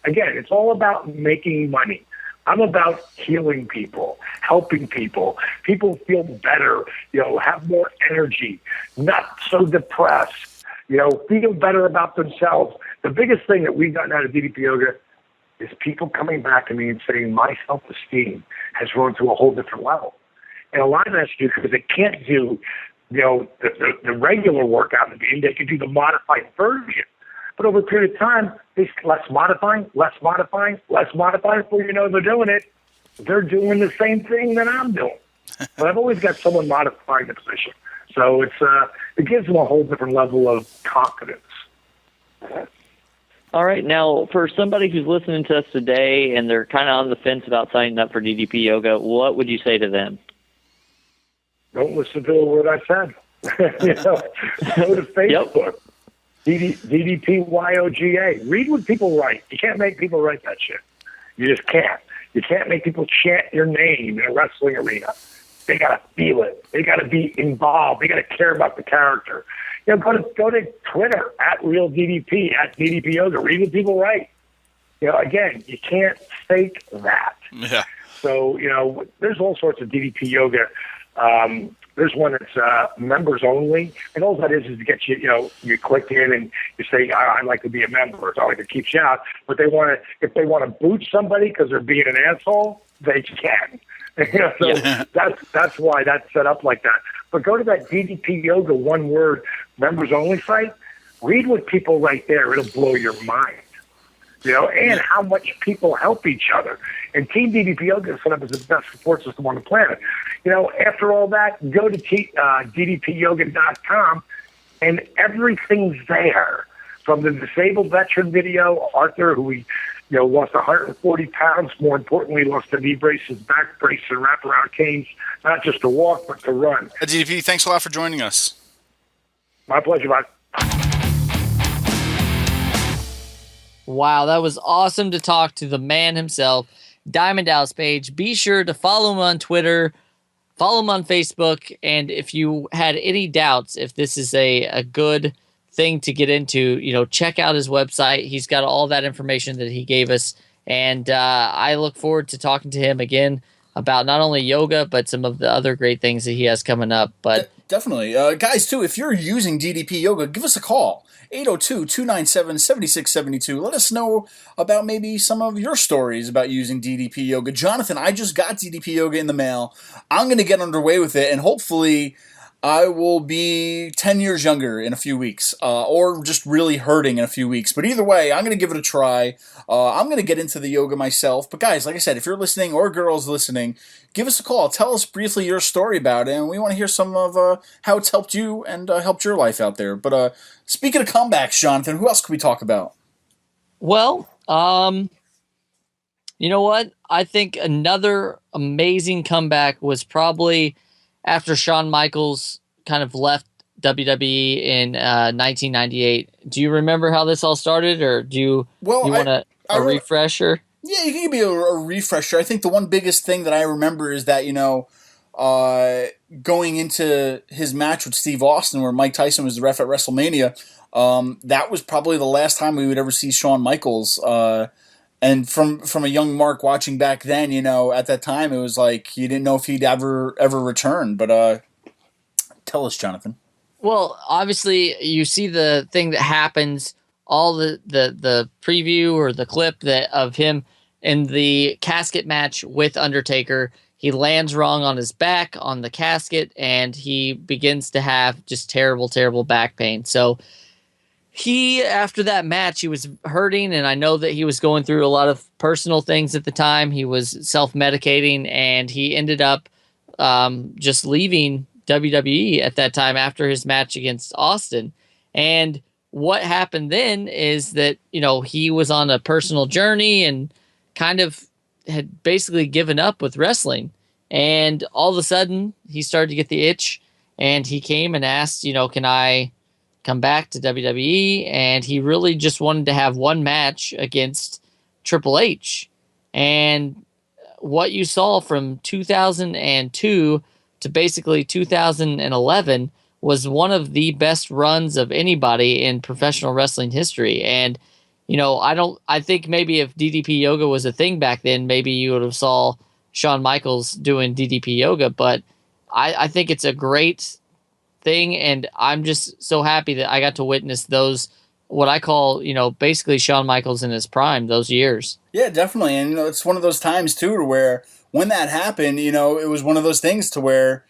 Again, it's all about making money. I'm about healing people, helping people. People feel better, have more energy, not so depressed, feel better about themselves. The biggest thing that we've gotten out of DDP Yoga is people coming back to me and saying my self-esteem has grown to a whole different level. And a lot of that's due because they can't do, the regular workout routine. They can do the modified version. But over a period of time, they less modifying. Before you know they're doing it, they're doing the same thing that I'm doing. But I've always got someone modifying the position. So it gives them a whole different level of confidence. All right. Now, for somebody who's listening to us today and they're kind of on the fence about signing up for DDP Yoga, what would you say to them? Don't listen to a word I said. Go to Facebook. Yep. DDP YOGA. Read what people write. You can't make people write that shit. You just can't. You can't make people chant your name in a wrestling arena. They gotta feel it. They gotta be involved. They gotta care about the character. Go to Twitter at RealDDP at DDP Yoga. Read what people write. Again, you can't fake that. Yeah. So there's all sorts of DDP Yoga. There's one that's members only, and all that is to get you, you click in and you say, I'd like to be a member. It's all like it keeps you out. But if they want to boot somebody because they're being an asshole, they can. That's why that's set up like that. But go to that DDP Yoga one word members only site. Read what people write there. It'll blow your mind. And how much people help each other. And Team DDP Yoga is set up as the best support system on the planet. After all that, go to ddpyoga.com, and everything's there. From the disabled veteran video, Arthur, who lost 140 pounds, more importantly, lost the knee braces, back brace, and wraparound canes, not just to walk, but to run. DDP, thanks a lot for joining us. My pleasure, Mike. Wow, that was awesome to talk to the man himself, Diamond Dallas Page. Be sure to follow him on Twitter, follow him on Facebook, and if you had any doubts if this is a good thing to get into, check out his website. He's got all that information that he gave us, and I look forward to talking to him again about not only yoga, but some of the other great things that he has coming up. But definitely. Guys, too, if you're using DDP Yoga, give us a call. 802-297-7672. Let us know about maybe some of your stories about using DDP Yoga. Jonathan, I just got DDP Yoga in the mail. I'm going to get underway with it, and hopefully I will be 10 years younger in a few weeks, or just really hurting in a few weeks. But either way, I'm going to give it a try. I'm going to get into the yoga myself. But guys, like I said, if you're listening or girls listening, give us a call. Tell us briefly your story about it, and we want to hear some of how it's helped you and helped your life out there. But speaking of comebacks, Jonathan, who else can we talk about? Well, you know what? I think another amazing comeback was probably after Shawn Michaels kind of left WWE in 1998. Do you remember how this all started, or do you want a refresher? Yeah, you can give me a refresher. I think the one biggest thing that I remember is that, going into his match with Steve Austin, where Mike Tyson was the ref at WrestleMania, that was probably the last time we would ever see Shawn Michaels. And from a young Mark watching back then, at that time, it was like you didn't know if he'd ever return. But tell us, Jonathan. Well, obviously, you see the thing that happens, all the preview or the clip of him in the casket match with Undertaker. He lands wrong on his back on the casket, and he begins to have just terrible, terrible back pain. So after that match, he was hurting, and I know that he was going through a lot of personal things at the time. He was self-medicating, and he ended up just leaving WWE at that time after his match against Austin. And what happened then is that, he was on a personal journey and kind of had basically given up with wrestling. And all of a sudden, he started to get the itch, and he came and asked, can I come back to WWE? And he really just wanted to have one match against Triple H. And what you saw from 2002 to basically 2011 was one of the best runs of anybody in professional wrestling history. And, I think maybe if DDP Yoga was a thing back then, maybe you would have saw Shawn Michaels doing DDP Yoga. But I think it's a great thing, and I'm just so happy that I got to witness those, what I call, basically Shawn Michaels in his prime, those years. Yeah, definitely. And it's one of those times too to where when that happened, it was one of those things to where,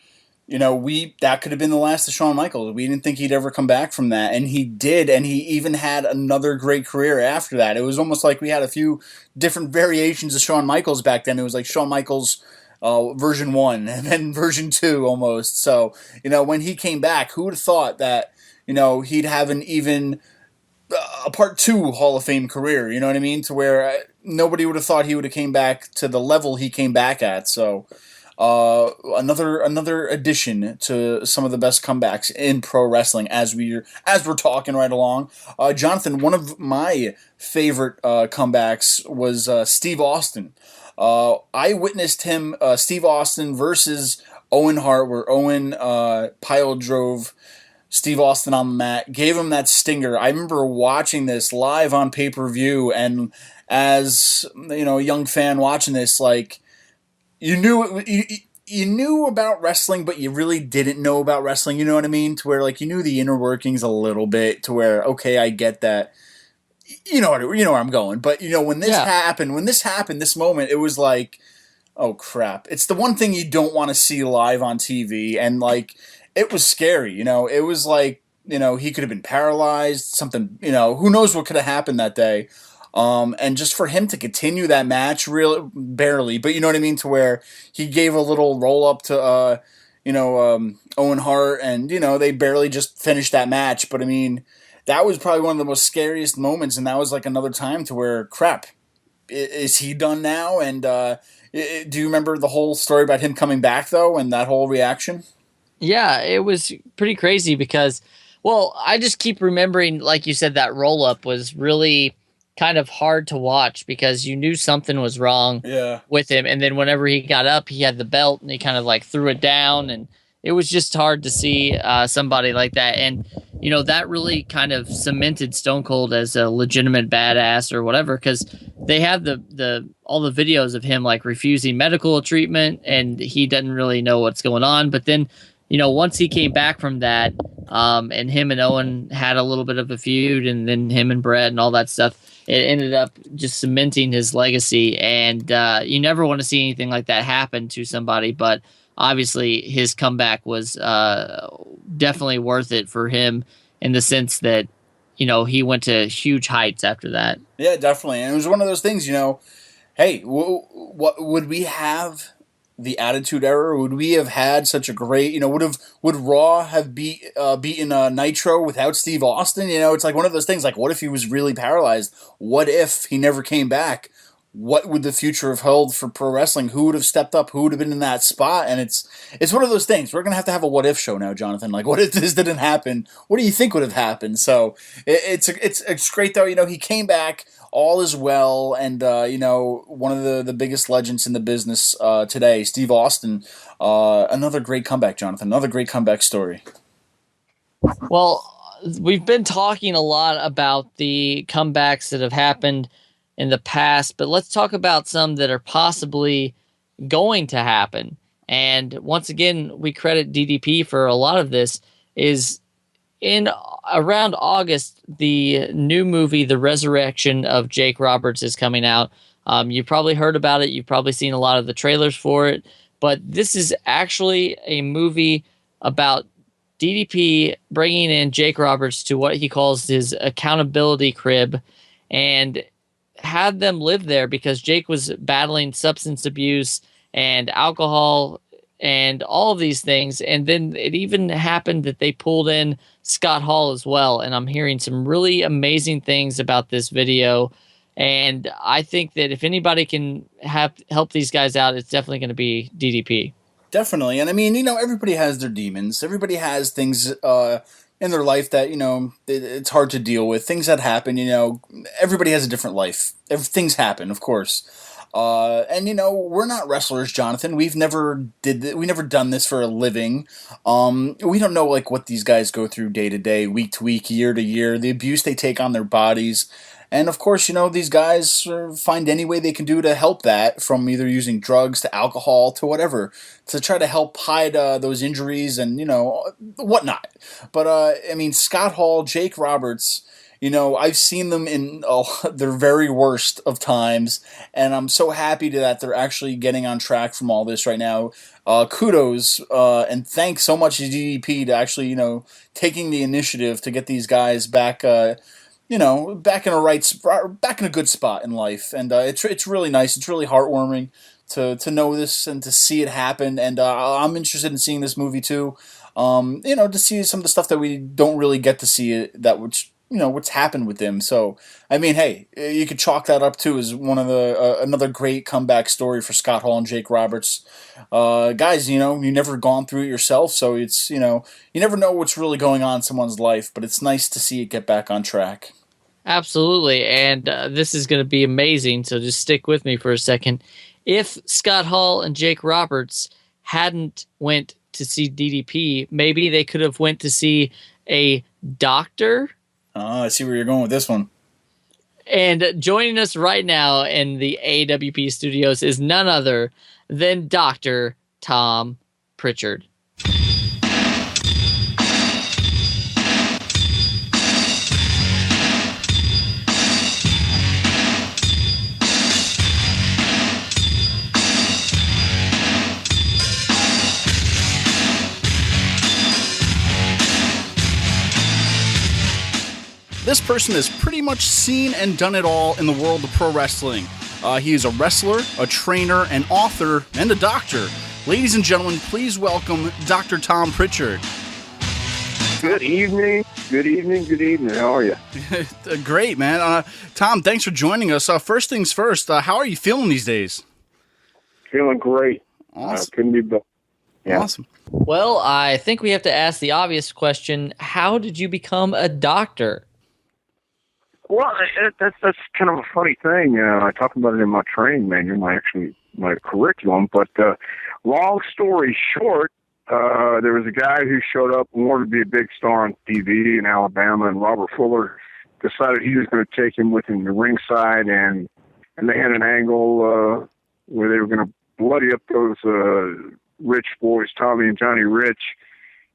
that could have been the last of Shawn Michaels. We didn't think he'd ever come back from that, and he did, and he even had another great career after that. It was almost like we had a few different variations of Shawn Michaels back then. It was like Shawn Michaels version 1 and then version 2 almost. So, when he came back, who would have thought that, he'd have an even a part 2 Hall of Fame career, you know what I mean? To where nobody would have thought he would have came back to the level he came back at. So, another addition to some of the best comebacks in pro wrestling as we're talking right along. Jonathan, one of my favorite comebacks was Steve Austin. I witnessed him, Steve Austin versus Owen Hart, where Owen pile drove Steve Austin on the mat, gave him that stinger. I remember watching this live on pay-per-view, and as a young fan watching this, like, you knew about wrestling, but you really didn't know about wrestling. You know what I mean? To where, like, you knew the inner workings a little bit. To where, okay, I get that. You know where I'm going. But when this happened, this moment, it was like, oh crap! It's the one thing you don't want to see live on TV, and like, it was scary. It was like, he could have been paralyzed. Something, who knows what could have happened that day. And just for him to continue that match, really barely, but you know what I mean, to where he gave a little roll up to, Owen Hart, and they barely just finished that match. But I mean, that was probably one of the most scariest moments, and that was like another time to where, crap, is he done now? And do you remember the whole story about him coming back though, and that whole reaction? Yeah, it was pretty crazy because, well, I just keep remembering, like you said, that roll up was really kind of hard to watch because you knew something was wrong with him. And then whenever he got up, he had the belt and he kind of like threw it down, and it was just hard to see somebody like that. And, that really kind of cemented Stone Cold as a legitimate badass or whatever, because they have all the videos of him like refusing medical treatment, and he doesn't really know what's going on. But then, once he came back from that, and him and Owen had a little bit of a feud, and then him and Brett and all that stuff, it ended up just cementing his legacy. And you never want to see anything like that happen to somebody. But obviously his comeback was definitely worth it for him in the sense that, he went to huge heights after that. Yeah, definitely. And it was one of those things, hey, what would we have the Attitude Era? Would we have had such a great, would Raw have beaten Nitro without Steve Austin? It's like one of those things, like what if he was really paralyzed? What if he never came back? What would the future have held for pro wrestling? Who would have stepped up? Who would have been in that spot? And it's one of those things. We're going to have a what if show now, Jonathan. Like, what if this didn't happen? What do you think would have happened? So it's great, though. He came back. All is well, and one of the biggest legends in the business today, Steve Austin. Another great comeback, Jonathan. Another great comeback story. Well, we've been talking a lot about the comebacks that have happened in the past, but let's talk about some that are possibly going to happen. And once again, we credit DDP for a lot of this. Is in around August, the new movie, The Resurrection of Jake Roberts, is coming out. You've probably heard about it. You've probably seen a lot of the trailers for it. But this is actually a movie about DDP bringing in Jake Roberts to what he calls his accountability crib and had them live there because Jake was battling substance abuse and alcohol and all of these things. And then it even happened that they pulled in Scott Hall as well. And I'm hearing some really amazing things about this video. And I think that if anybody can help these guys out, it's definitely going to be DDP. Definitely. And I mean, everybody has their demons. Everybody has things in their life that, it's hard to deal with. Things that happen, everybody has a different life. Things happen, of course. And we're not wrestlers, Jonathan. We've never done this for a living. We don't know like what these guys go through day to day, week to week, year to year, the abuse they take on their bodies. And of course, these guys find any way they can do to help that, from either using drugs to alcohol to whatever, to try to help hide those injuries and, whatnot. But, Scott Hall, Jake Roberts, I've seen them in their very worst of times, and I'm so happy that they're actually getting on track from all this right now. Kudos and thanks so much to DDP to actually, taking the initiative to get these guys back, back in a good spot in life. And it's really nice. It's really heartwarming to know this and to see it happen. And I'm interested in seeing this movie too. To see some of the stuff that we don't really get to see what's happened with them. So, hey, you could chalk that up too as one of the another great comeback story for Scott Hall and Jake Roberts. Guys, you've never gone through it yourself, so it's, you never know what's really going on in someone's life, but it's nice to see it get back on track. Absolutely, and this is going to be amazing, so just stick with me for a second. If Scott Hall and Jake Roberts hadn't went to see DDP, maybe they could have went to see a doctor. I see where you're going with this one. And joining us right now in the AWP studios is none other than Dr. Tom Prichard. This person has pretty much seen and done it all in the world of pro wrestling. He is a wrestler, a trainer, an author, and a doctor. Ladies and gentlemen, please welcome Dr. Tom Prichard. Good evening. Good evening. Good evening. How are you? Great, man. Tom, thanks for joining us. First things first, how are you feeling these days? Feeling great. Awesome. Couldn't be better. Yeah. Awesome. Well, I think we have to ask the obvious question. How did you become a doctor? Well, that's kind of a funny thing. I talk about it in my training manual, my curriculum. But long story short, there was a guy who showed up and wanted to be a big star on TV in Alabama, and Robert Fuller decided he was going to take him with him to ringside, and they had an angle where they were going to bloody up those Rich boys, Tommy and Johnny Rich.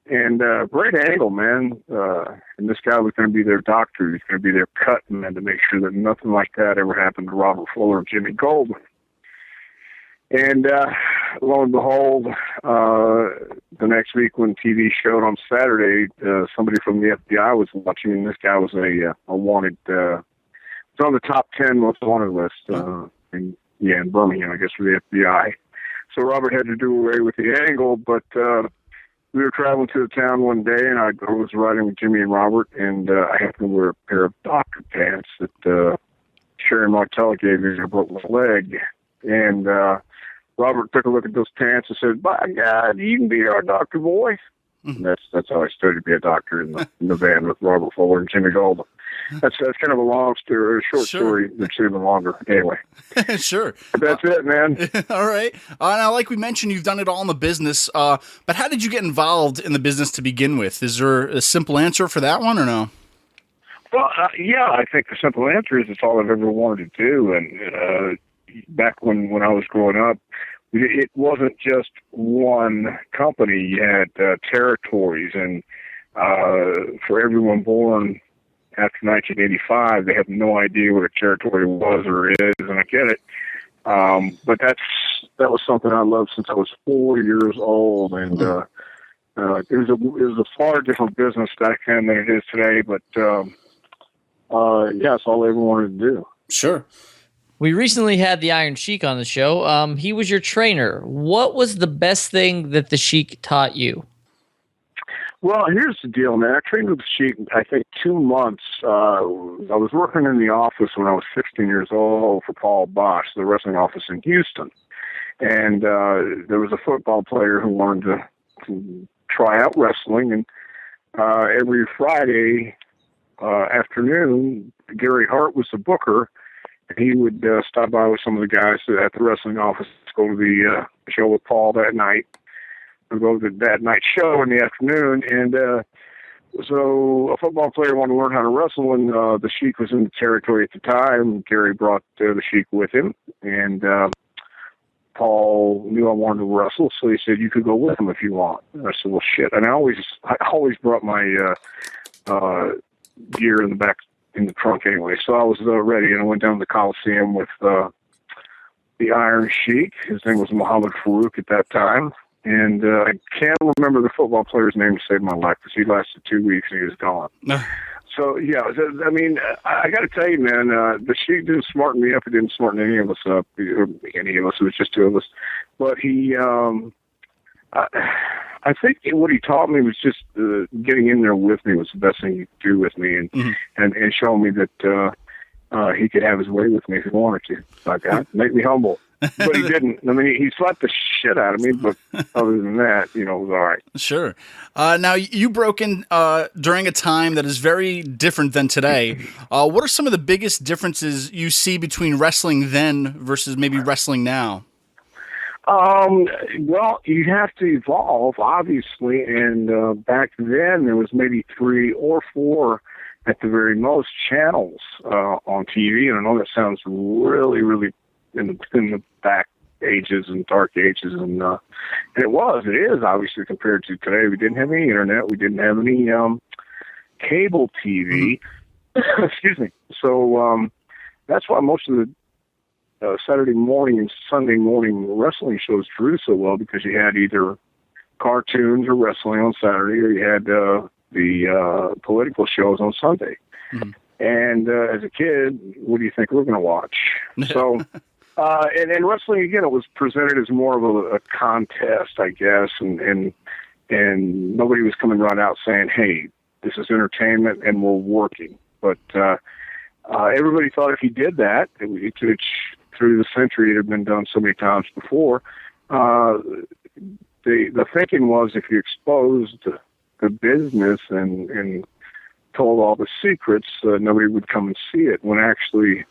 And great angle, man. And this guy was going to be their doctor. He's going to be their cut man to make sure that nothing like that ever happened to Robert Fuller and Jimmy Goldberg. And lo and behold, the next week when TV showed on Saturday, somebody from the FBI was watching, and this guy was a wanted, was on the top 10 most wanted list in Birmingham, I guess, for the FBI. So Robert had to do away with the angle, but we were traveling to the town one day, and I was riding with Jimmy and Robert, and I happened to wear a pair of doctor pants that Sherry Martella gave me. I broke my leg, and Robert took a look at those pants and said, "By God, you can be our doctor, boy." And that's how I started to be a doctor in the van with Robert Fuller and Jimmy Gold. That's kind of a long story, a short story that's even longer. Anyway. Sure. But that's it, man. All right. Now, like we mentioned, you've done it all in the business, but how did you get involved in the business to begin with? Is there a simple answer for that one or no? Well, yeah, I think the simple answer is it's all I've ever wanted to do. And back when I was growing up, it wasn't just one company. You had territories, and for everyone born after 1985, they have no idea what a territory was or is, and I get it. But that was something I loved since I was 4 years old, and it was a far different business back then than it is today. But yeah, it's all I ever wanted to do. Sure. We recently had the Iron Sheik on the show. He was your trainer. What was the best thing that the Sheik taught you? Well, here's the deal, man. I trained with the Sheik, I think, 2 months. I was working in the office when I was 16 years old for Paul Bosch, the wrestling office in Houston. And there was a football player who wanted to try out wrestling. And every Friday afternoon, Gary Hart was the booker. He would stop by with some of the guys at the wrestling office, go to the show with Paul that night. We'd go to that night show in the afternoon. And so a football player wanted to learn how to wrestle, and the Sheik was in the territory at the time. Gary brought the Sheik with him, and Paul knew I wanted to wrestle, so he said, "You could go with him if you want." And I said, "Well, shit." And I always brought my gear in the back, in the trunk anyway. So I was ready, and I went down to the Coliseum with the Iron Sheik. His name was Muhammad Farouk at that time. And I can't remember the football player's name to save my life because he lasted 2 weeks and he was gone. So, yeah, I mean, I got to tell you, man, the Sheik didn't smarten me up. He didn't smarten any of us up, or any of us. It was just 2 of us. But he, I think what he taught me was just getting in there with me was the best thing he could do with me, and showing me that he could have his way with me if he wanted to. Like that, make me humble. But he didn't. I mean, he slapped the shit out of me, but other than that, it was all right. Sure. Now, you broke in during a time that is very different than today. What are some of the biggest differences you see between wrestling then versus maybe wrestling now? Well, you have to evolve, obviously, and back then there was maybe 3 or 4 at the very most channels on TV, and I know that sounds really, really in the back ages and dark ages, and it is obviously compared to today. We didn't have any internet, we didn't have any cable TV. Excuse me. So that's why most of the Saturday morning and Sunday morning wrestling shows drew so well, because you had either cartoons or wrestling on Saturday, or you had the political shows on Sunday. And as a kid, what do you think we're going to watch? So, and wrestling, again, it was presented as more of a contest, I guess, and nobody was coming right out saying, "Hey, this is entertainment and we're working." But everybody thought if you did that, which through the century it had been done so many times before, the thinking was if you exposed the business and told all the secrets, nobody would come and see it, when actually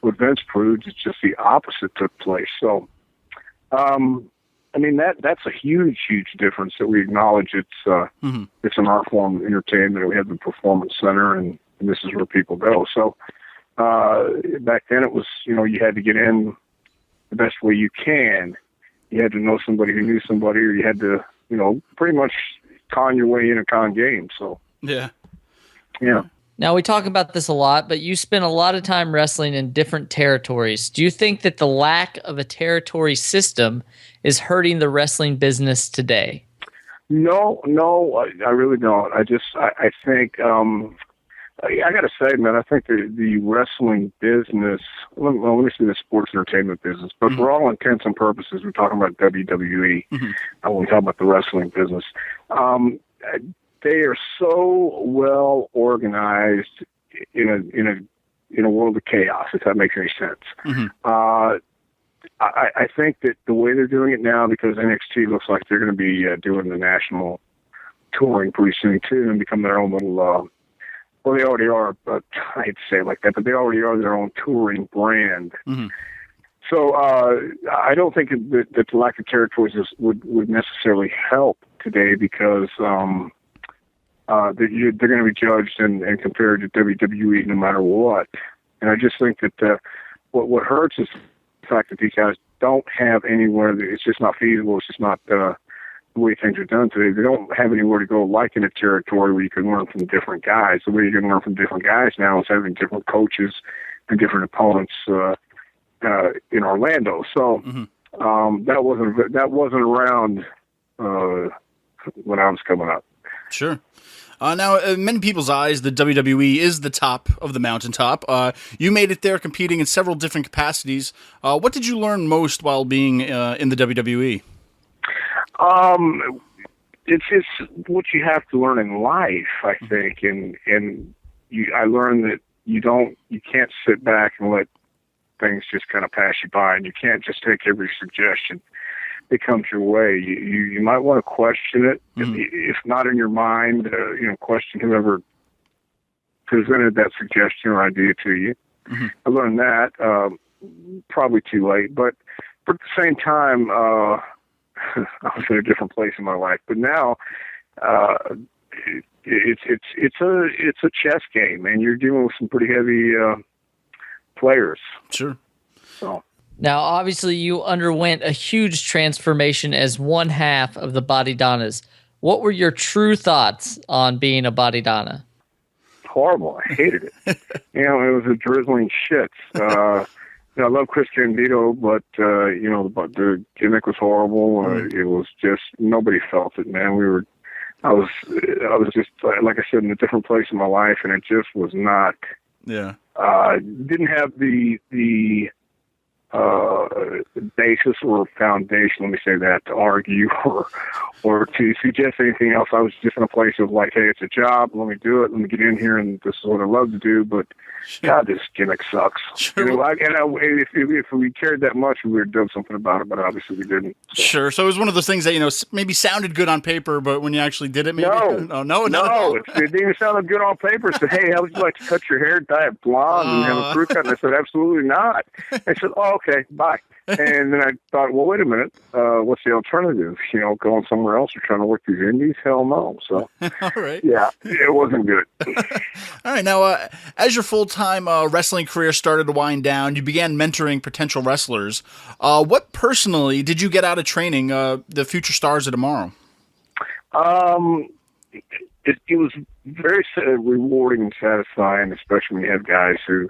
what Vince proved is just the opposite took place. So, I mean, that's a huge, huge difference that we acknowledge it's an art form of entertainment. We have the Performance Center, and this is where people go. So, back then it was, you had to get in the best way you can. You had to know somebody who knew somebody, or you had to, pretty much con your way in a con game. So, yeah. Now, we talk about this a lot, but you spend a lot of time wrestling in different territories. Do you think that the lack of a territory system is hurting the wrestling business today? No, I really don't. I think, I got to say, man, I think the wrestling business, well, let me say the sports entertainment business, but for all intents and purposes, we're talking about WWE, when we talk about the wrestling business. They are so well organized in a world of chaos, if that makes any sense. I think that the way they're doing it now, because NXT looks like they're going to be doing the national touring pretty soon too, and become their own little. Well, they already are. I'd say it like that, but they already are their own touring brand. So I don't think that the lack of territories would necessarily help today, because they're going to be judged and compared to WWE no matter what. And I just think that what hurts is the fact that these guys don't have anywhere. It's just not feasible. It's just not the way things are done today. They don't have anywhere to go like in a territory where you can learn from different guys. The way you can learn from different guys now is having different coaches and different opponents in Orlando. So that wasn't around when I was coming up. Sure. Now, in many people's eyes, the WWE is the top of the mountaintop. You made it there competing in several different capacities. What did you learn most while being in the WWE? It's what you have to learn in life, I think, and I learned that you can't sit back and let things just kind of pass you by, and you can't just take every suggestion that comes your way. You might want to question it, if not in your mind. Question whoever presented that suggestion or idea to you. I learned that probably too late, but at the same time, I was in a different place in my life. But now, it's a chess game, and you're dealing with some pretty heavy players. Sure. So. Now, obviously, you underwent a huge transformation as one half of the Bodydonnas. What were your true thoughts on being a Bodydonna? Horrible. I hated it. It was a drizzling shit. I love Chris Candido, but the gimmick was horrible. It was just, nobody felt it, man. I was just, like I said, in a different place in my life, and it just was not. Yeah. Didn't have the basis or foundation, let me say that, to argue or to suggest anything else. I was just in a place of like, hey, it's a job, let me do it, let me get in here, and this is what I love to do, but God, this gimmick sucks. Sure. If we cared that much, we would have done something about it, but obviously we didn't. So. Sure. So it was one of those things that, maybe sounded good on paper, but when you actually did it, maybe... No. It didn't even sound good on paper. I said, hey, how would you like to cut your hair, dye it blonde, and have a crew cut? And I said, absolutely not. I said, oh, okay, bye. And then I thought, well, wait a minute, what's the alternative? Going somewhere else or trying to work these indies? Hell no. So, all right. Yeah, it wasn't good. All right. Now, as your full-time wrestling career started to wind down, you began mentoring potential wrestlers. What personally did you get out of training the future stars of tomorrow? It was very rewarding and satisfying, especially when you have guys who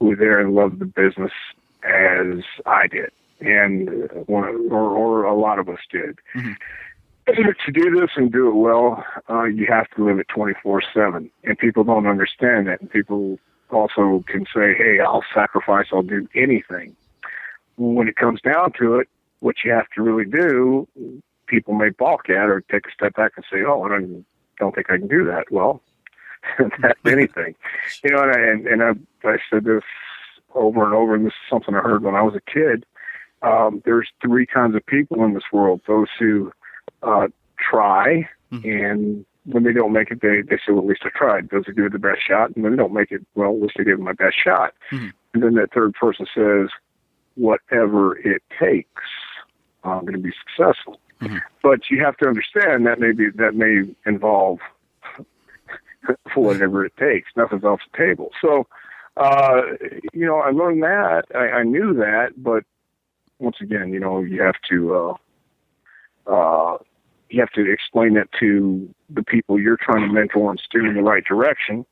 were there and loved the business as I did, and or a lot of us did. To do this and do it well, you have to live it 24/7, and people don't understand that. And people also can say, hey, I'll sacrifice, I'll do anything. When it comes down to it, what you have to really do, people may balk at or take a step back and say, oh, I don't think I can do that. Well, that's anything. And I said this over and over, and this is something I heard when I was a kid. There's three kinds of people in this world: those who try, and when they don't make it, they say, well, at least I tried. Those who give it the best shot, and when they don't make it, well, at least I gave it my best shot. And then that third person says, whatever it takes, I'm going to be successful. But you have to understand that may involve whatever it takes. Nothing's off the table. So, I learned that. I knew that, but once again, you have to explain that to the people you're trying to mentor and steer in the right direction.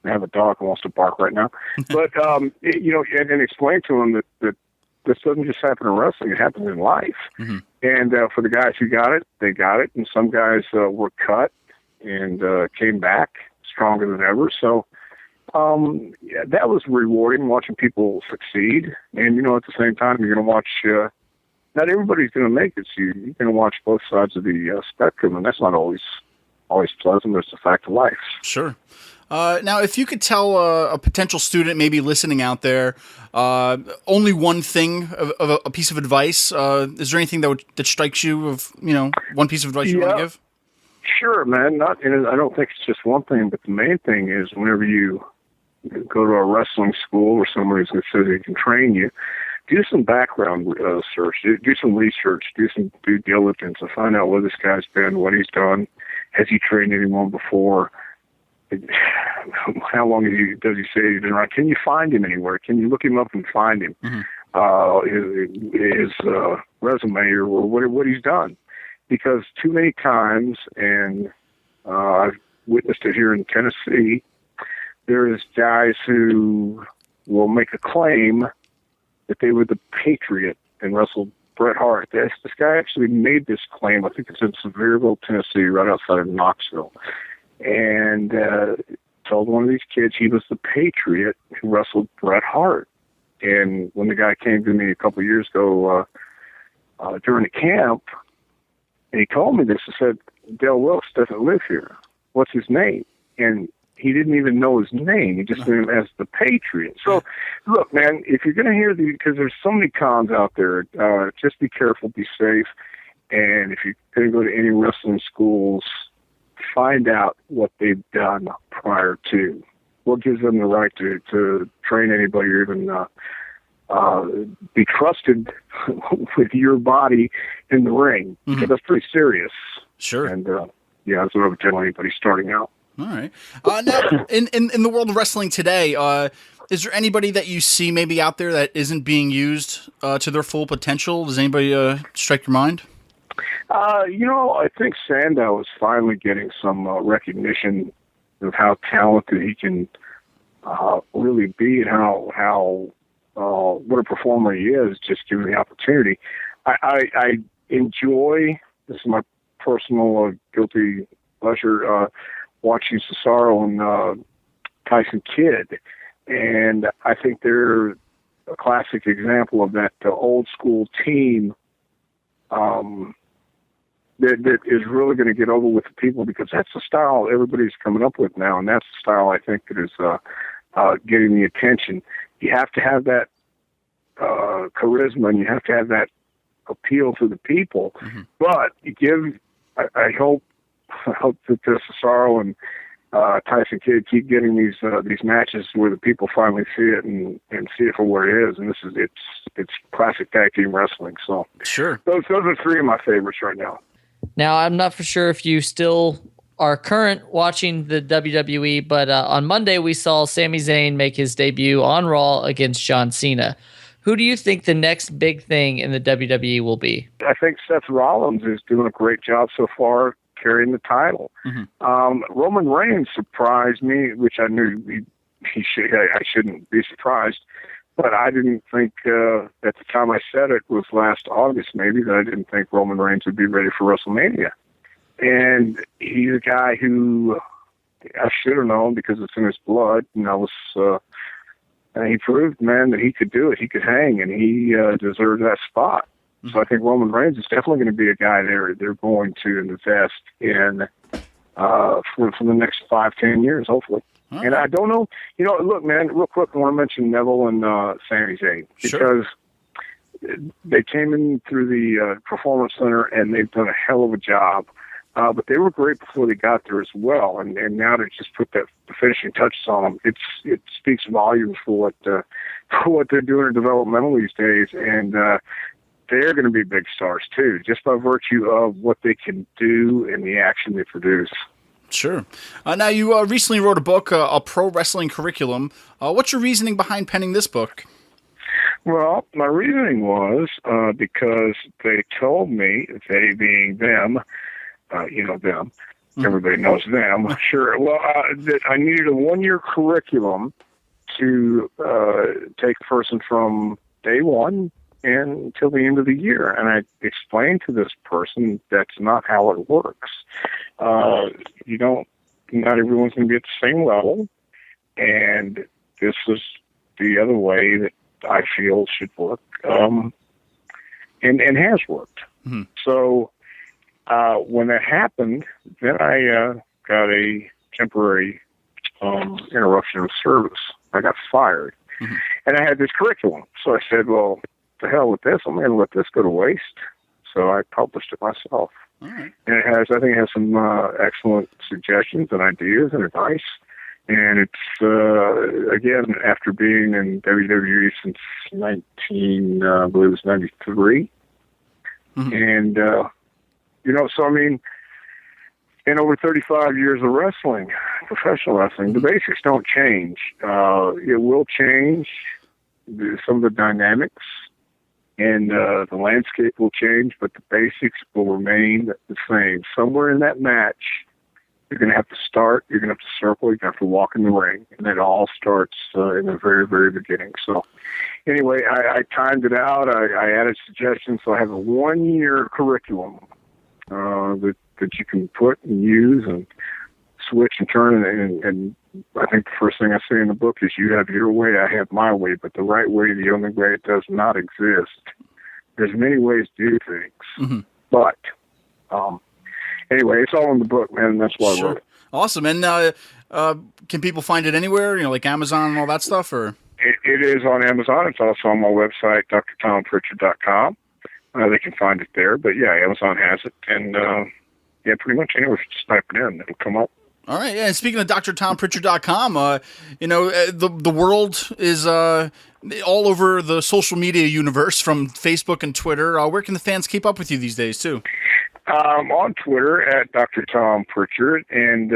I have a dog who wants to bark right now. But, you know, and explain to him that this doesn't just happen in wrestling, it happens in life. Mm-hmm. And for the guys who got it, they got it. And some guys were cut and came back stronger than ever. So yeah, that was rewarding, watching people succeed. And, you know, at the same time, you're going to watch, not everybody's going to make it. So you're going to watch both sides of the spectrum. And that's not always pleasant, but it's a fact of life. Sure. Now, if you could tell a potential student maybe listening out there only one thing of a piece of advice, is there anything that strikes you of, you know, one piece of advice you want to give? Sure, man. And I don't think it's just one thing, but the main thing is whenever you go to a wrestling school or somewhere who says they can train you, do some background search, do some research, do some due diligence to find out where this guy's been, what he's done. Has he trained anyone before? How long does he say he's been around? Can you find him anywhere? Can you look him up and find him? Mm-hmm. His resume or what he's done? Because too many times, and I've witnessed it here in Tennessee, there's guys who will make a claim that they were the Patriot and wrestled Bret Hart. This guy actually made this claim. I think it's in Sevierville, Tennessee, right outside of Knoxville. And told one of these kids he was the Patriot who wrestled Bret Hart. And when the guy came to me a couple of years ago during the camp, and he told me this, he said, Del Wilkes doesn't live here. What's his name? And he didn't even know his name. He just knew him as the Patriot. So, look, man, if you're going to hear these, because there's so many cons out there, just be careful, be safe. And if you're going to go to any wrestling schools, find out what they've done prior to. What gives them the right to train anybody or even be trusted with your body in the ring. Mm-hmm. Because that's pretty serious. Sure. And, yeah, that's what I would tell anybody starting out. All right. Now, in the world of wrestling today, is there anybody that you see maybe out there that isn't being used to their full potential? Does anybody strike your mind? You know, I think Sandow is finally getting some recognition of how talented he can really be and how what a performer he is, just given the opportunity. I enjoy, this is my personal guilty pleasure, watching Cesaro and Tyson Kidd. And I think they're a classic example of that old school team that is really going to get over with the people, because that's the style everybody's coming up with now, and that's the style I think that is getting the attention. You have to have that charisma, and you have to have that appeal to the people. Mm-hmm. But I hope that Cesaro and Tyson Kidd keep getting these matches where the people finally see it and see it for what it is. And it's classic tag team wrestling. So sure, those are three of my favorites right now. Now, I'm not for sure if you still are current watching the WWE, but on Monday we saw Sami Zayn make his debut on Raw against John Cena. Who do you think the next big thing in the WWE will be? I think Seth Rollins is doing a great job so far carrying the title. Mm-hmm. Roman Reigns surprised me, which I knew I shouldn't be surprised. But I didn't think, at the time I said it was last August maybe, that I didn't think Roman Reigns would be ready for WrestleMania. And he's a guy who I should have known because it's in his blood. And he proved, man, that he could do it. He could hang, and he deserved that spot. Mm-hmm. So I think Roman Reigns is definitely going to be a guy they're going to invest in for the next 5-10 years, hopefully. Huh. And I don't know, look, man, real quick, I want to mention Neville and Sami Zayn, because they came in through the Performance Center and they've done a hell of a job. But they were great before they got there as well. And now to just put the finishing touches on them, it speaks volumes for what they're doing in developmental these days. And they're going to be big stars too, just by virtue of what they can do and the action they produce. Sure. Now, you recently wrote a book, A Pro Wrestling Curriculum. What's your reasoning behind penning this book? Well, my reasoning was because they told me, they being them, them, Everybody knows them, sure. Well, I needed a 1-year curriculum to take a person from day one until the end of the year. And I explained to this person that's not how it works. Not everyone's going to be at the same level. And this is the other way that I feel should work, and has worked. Mm-hmm. So when that happened, then I got a temporary interruption of service. I got fired. Mm-hmm. And I had this curriculum. So I said, well, the hell with this. I'm going to let this go to waste. So I published it myself. All right. And I think it has some excellent suggestions and ideas and advice. And it's, again, after being in WWE since I believe it was 93. Mm-hmm. And, so I mean, in over 35 years of wrestling, professional wrestling, the basics don't change. It will change some of the dynamics, and the landscape will change, but the basics will remain the same. Somewhere in that match, you're going to have to start, you're going to have to circle, you're going to have to walk in the ring, and it all starts in the very, very beginning. So anyway, I timed it out. I added suggestions, so I have a 1-year curriculum that you can put and use and switch and turn. And I think the first thing I say in the book is you have your way, I have my way, but the right way, the only way, it does not exist. There's many ways to do things. Mm-hmm. But anyway, it's all in the book, man. That's why I wrote it. Awesome. And can people find it anywhere, like Amazon and all that stuff? Or It is on Amazon. It's also on my website, drtomprichard.com. They can find it there. But, yeah, Amazon has it. And, pretty much anywhere. Just type it in. It'll come up. All right. Yeah. And speaking of drtomprichard.com, the world is all over the social media universe from Facebook and Twitter. Where can the fans keep up with you these days, too? On Twitter at Dr. Tom Prichard and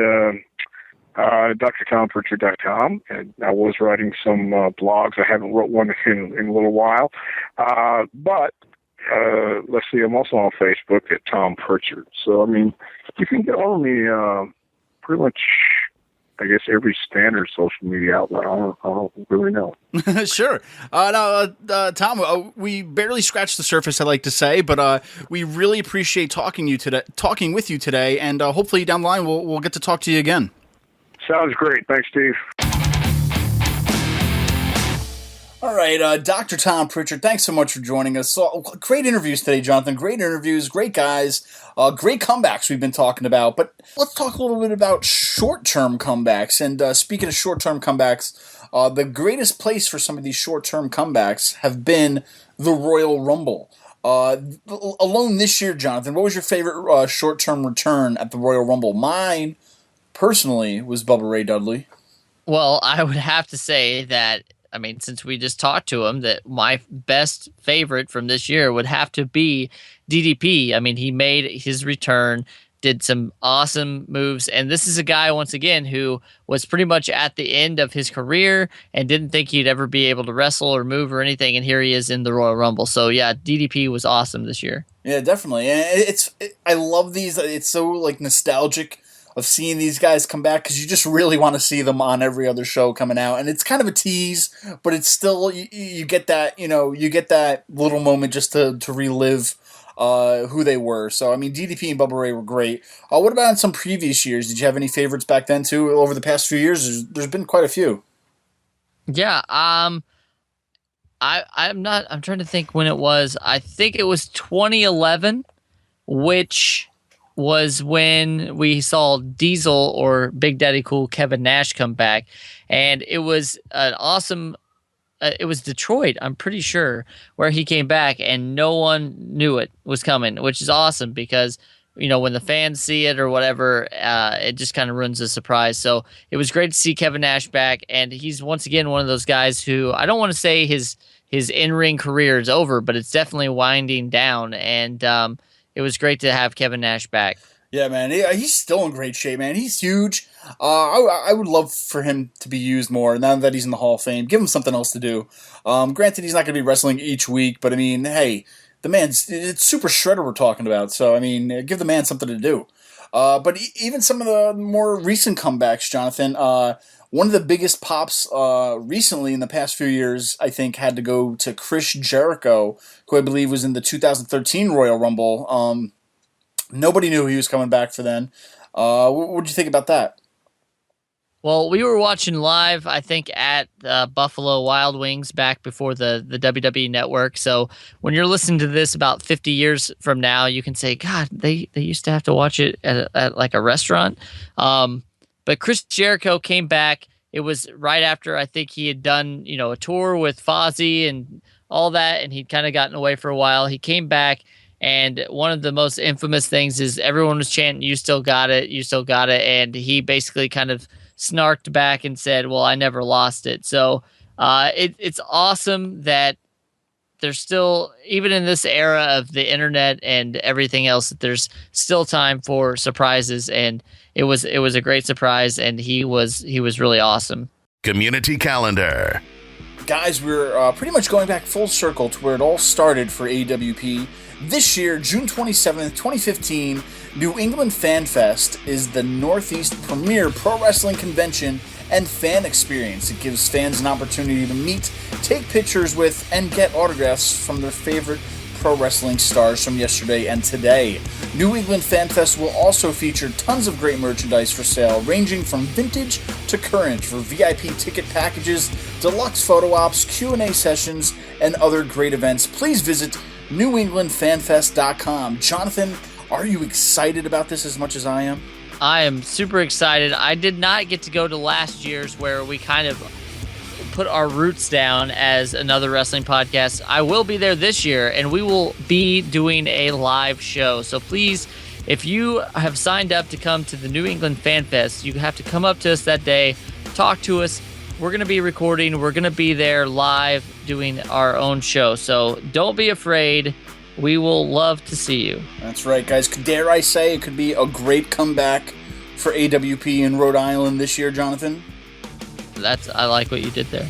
drtompritchard.com. And I was writing some blogs. I haven't wrote one in a little while. But let's see, I'm also on Facebook at Tom Prichard. So, I mean, you can get on me pretty much, I guess, every standard social media outlet. I don't really know. Sure. Now, Tom, we barely scratched the surface, I like to say, but we really appreciate talking with you today, and hopefully down the line we'll get to talk to you again. Sounds great. Thanks, Steve. All right, Dr. Tom Prichard, thanks so much for joining us. So, great interviews today, Jonathan. Great interviews, great guys, great comebacks we've been talking about. But let's talk a little bit about short-term comebacks. And speaking of short-term comebacks, the greatest place for some of these short-term comebacks have been the Royal Rumble. Alone this year, Jonathan, what was your favorite short-term return at the Royal Rumble? Mine, personally, was Bubba Ray Dudley. Well, I would have to say that, I mean, since we just talked to him, that my best favorite from this year would have to be DDP. I mean, he made his return, did some awesome moves, and this is a guy, once again, who was pretty much at the end of his career and didn't think he'd ever be able to wrestle or move or anything, and here he is in the Royal Rumble. So, yeah, DDP was awesome this year. Yeah, definitely. And I love these. It's so, nostalgic of seeing these guys come back, because you just really want to see them on every other show coming out, and it's kind of a tease, but it's still you get that you get that little moment just to relive who they were. So I mean, DDP and Bubba Ray were great. What about in some previous years? Did you have any favorites back then too? Over the past few years, there's been quite a few. Yeah, I'm trying to think when it was. I think it was 2011, which was when we saw Diesel, or Big Daddy Cool, Kevin Nash come back. And it was an awesome, it was Detroit, I'm pretty sure, where he came back and no one knew it was coming, which is awesome because, when the fans see it or whatever, it just kind of ruins the surprise. So it was great to see Kevin Nash back. And he's once again one of those guys who, I don't want to say his in-ring career is over, but it's definitely winding down. And, it was great to have Kevin Nash back. Yeah, man. He's still in great shape, man. He's huge. I would love for him to be used more now that he's in the Hall of Fame. Give him something else to do. Granted, he's not going to be wrestling each week, but I mean, hey, it's Super Shredder we're talking about. So, I mean, give the man something to do. But even some of the more recent comebacks, Jonathan, one of the biggest pops recently in the past few years, I think, had to go to Chris Jericho, who I believe was in the 2013 Royal Rumble. Nobody knew he was coming back for then. What did you think about that? Well, we were watching live, I think, at Buffalo Wild Wings back before the WWE Network. So when you're listening to this about 50 years from now, you can say, God, they used to have to watch it at like a restaurant. But Chris Jericho came back. It was right after I think he had done, a tour with Fozzy and all that, and he'd kind of gotten away for a while. He came back, and one of the most infamous things is everyone was chanting, "You still got it, you still got it," and he basically kind of snarked back and said, "Well, I never lost it." So it's awesome that there's still, even in this era of the internet and everything else, that there's still time for surprises, and it was a great surprise, and he was really awesome. Community calendar. Guys, we're pretty much going back full circle to where it all started for AWP. This year, June 27th, 2015, New England Fan Fest is the Northeast premier pro wrestling convention and fan experience. It gives fans an opportunity to meet, take pictures with, and get autographs from their favorite pro wrestling stars from yesterday and today. New England Fan Fest will also feature tons of great merchandise for sale, ranging from vintage to current, for VIP ticket packages, deluxe photo ops, Q&A sessions, and other great events. Please visit newenglandfanfest.com. Jonathan, are you excited about this as much as I am? I am super excited. I did not get to go to last year's, where we kind of put our roots down as Another Wrestling Podcast. I will be there this year, and we will be doing a live show. So please, if you have signed up to come to the New England Fan Fest, you have to come up to us that day, talk to us. We're going to be recording. We're going to be there live doing our own show. So don't be afraid. We will love to see you. That's right, guys. Dare I say it could be a great comeback for AWP in Rhode Island this year, Jonathan? I like what you did there.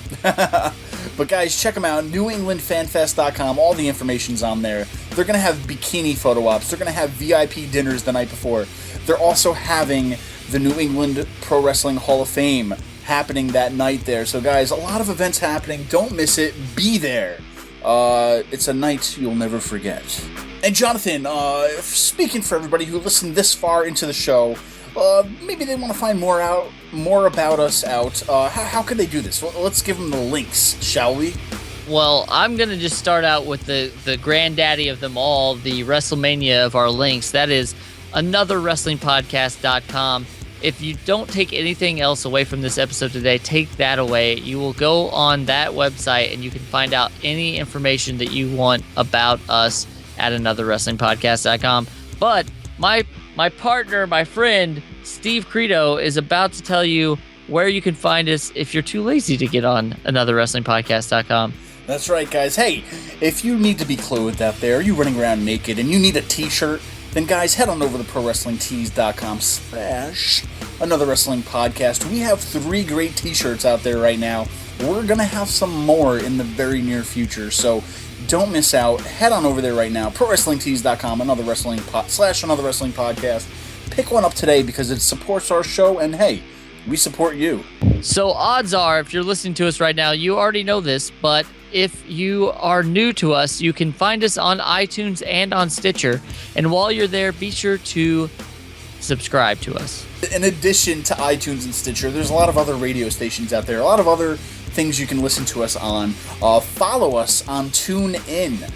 But guys, check them out, newenglandfanfest.com. All the information's on there. They're going to have bikini photo ops. They're going to have VIP dinners the night before. They're also having the New England Pro Wrestling Hall of Fame happening that night there. So guys, a lot of events happening. Don't miss it. Be there. It's a night you'll never forget. And Jonathan, speaking for everybody who listened this far into the show, maybe they want to find more about us out. How could they do this? Well, let's give them the links, shall we? Well, I'm going to just start out with the granddaddy of them all, the WrestleMania of our links. That is anotherwrestlingpodcast.com. If you don't take anything else away from this episode today, take that away. You will go on that website and you can find out any information that you want about us at anotherwrestlingpodcast.com. But my partner, my friend, Steve Credo, is about to tell you where you can find us if you're too lazy to get on anotherwrestlingpodcast.com. That's right, guys. Hey, if you need to be clothed out there, you're running around naked, and you need a t-shirt, then guys, head on over to ProWrestlingTees.com/Another Wrestling Podcast. We have 3 great t-shirts out there right now. We're going to have some more in the very near future, so don't miss out. Head on over there right now, ProWrestlingTees.com, Another Wrestling /Another Wrestling Podcast. Pick one up today because it supports our show, and hey, we support you. So odds are, if you're listening to us right now, you already know this, but if you are new to us, you can find us on iTunes and on Stitcher. And while you're there, be sure to subscribe to us. In addition to iTunes and Stitcher, there's a lot of other radio stations out there, a lot of other things you can listen to us on. Follow us on TuneIn.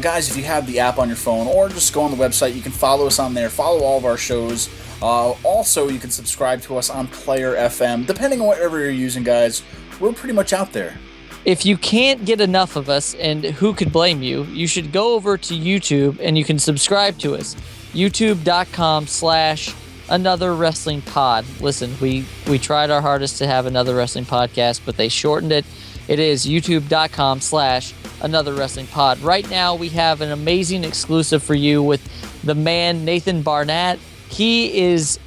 Guys, if you have the app on your phone or just go on the website, you can follow us on there, follow all of our shows. Also, you can subscribe to us on Player FM. Depending on whatever you're using, guys, we're pretty much out there. If you can't get enough of us, and who could blame you, you should go over to YouTube and you can subscribe to us. YouTube.com/Another Wrestling Pod. Listen, we tried our hardest to have Another Wrestling Podcast, but they shortened it. It is YouTube.com/Another Wrestling Pod. Right now, we have an amazing exclusive for you with the man Nathan Barnett. He is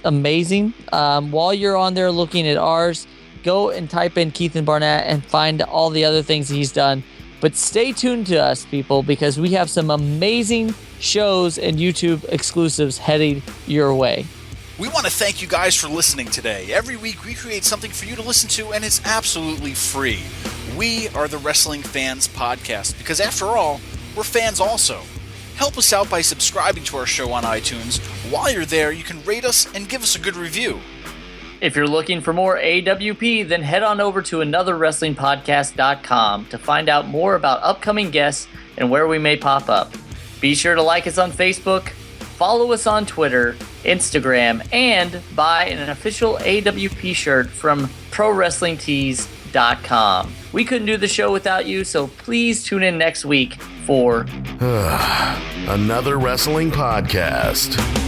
amazing. While you're on there looking at ours, go and type in Keith and Barnett and find all the other things he's done. But stay tuned to us, people, because we have some amazing shows and YouTube exclusives heading your way. We want to thank you guys for listening today. Every week we create something for you to listen to, and it's absolutely free. We are the Wrestling Fans Podcast, because after all, we're fans also. Help us out by subscribing to our show on iTunes. While you're there, you can rate us and give us a good review. If you're looking for more AWP, then head on over to anotherwrestlingpodcast.com to find out more about upcoming guests and where we may pop up. Be sure to like us on Facebook, follow us on Twitter, Instagram, and buy an official AWP shirt from ProWrestlingTees.com. We couldn't do the show without you, so please tune in next week for Another Wrestling Podcast.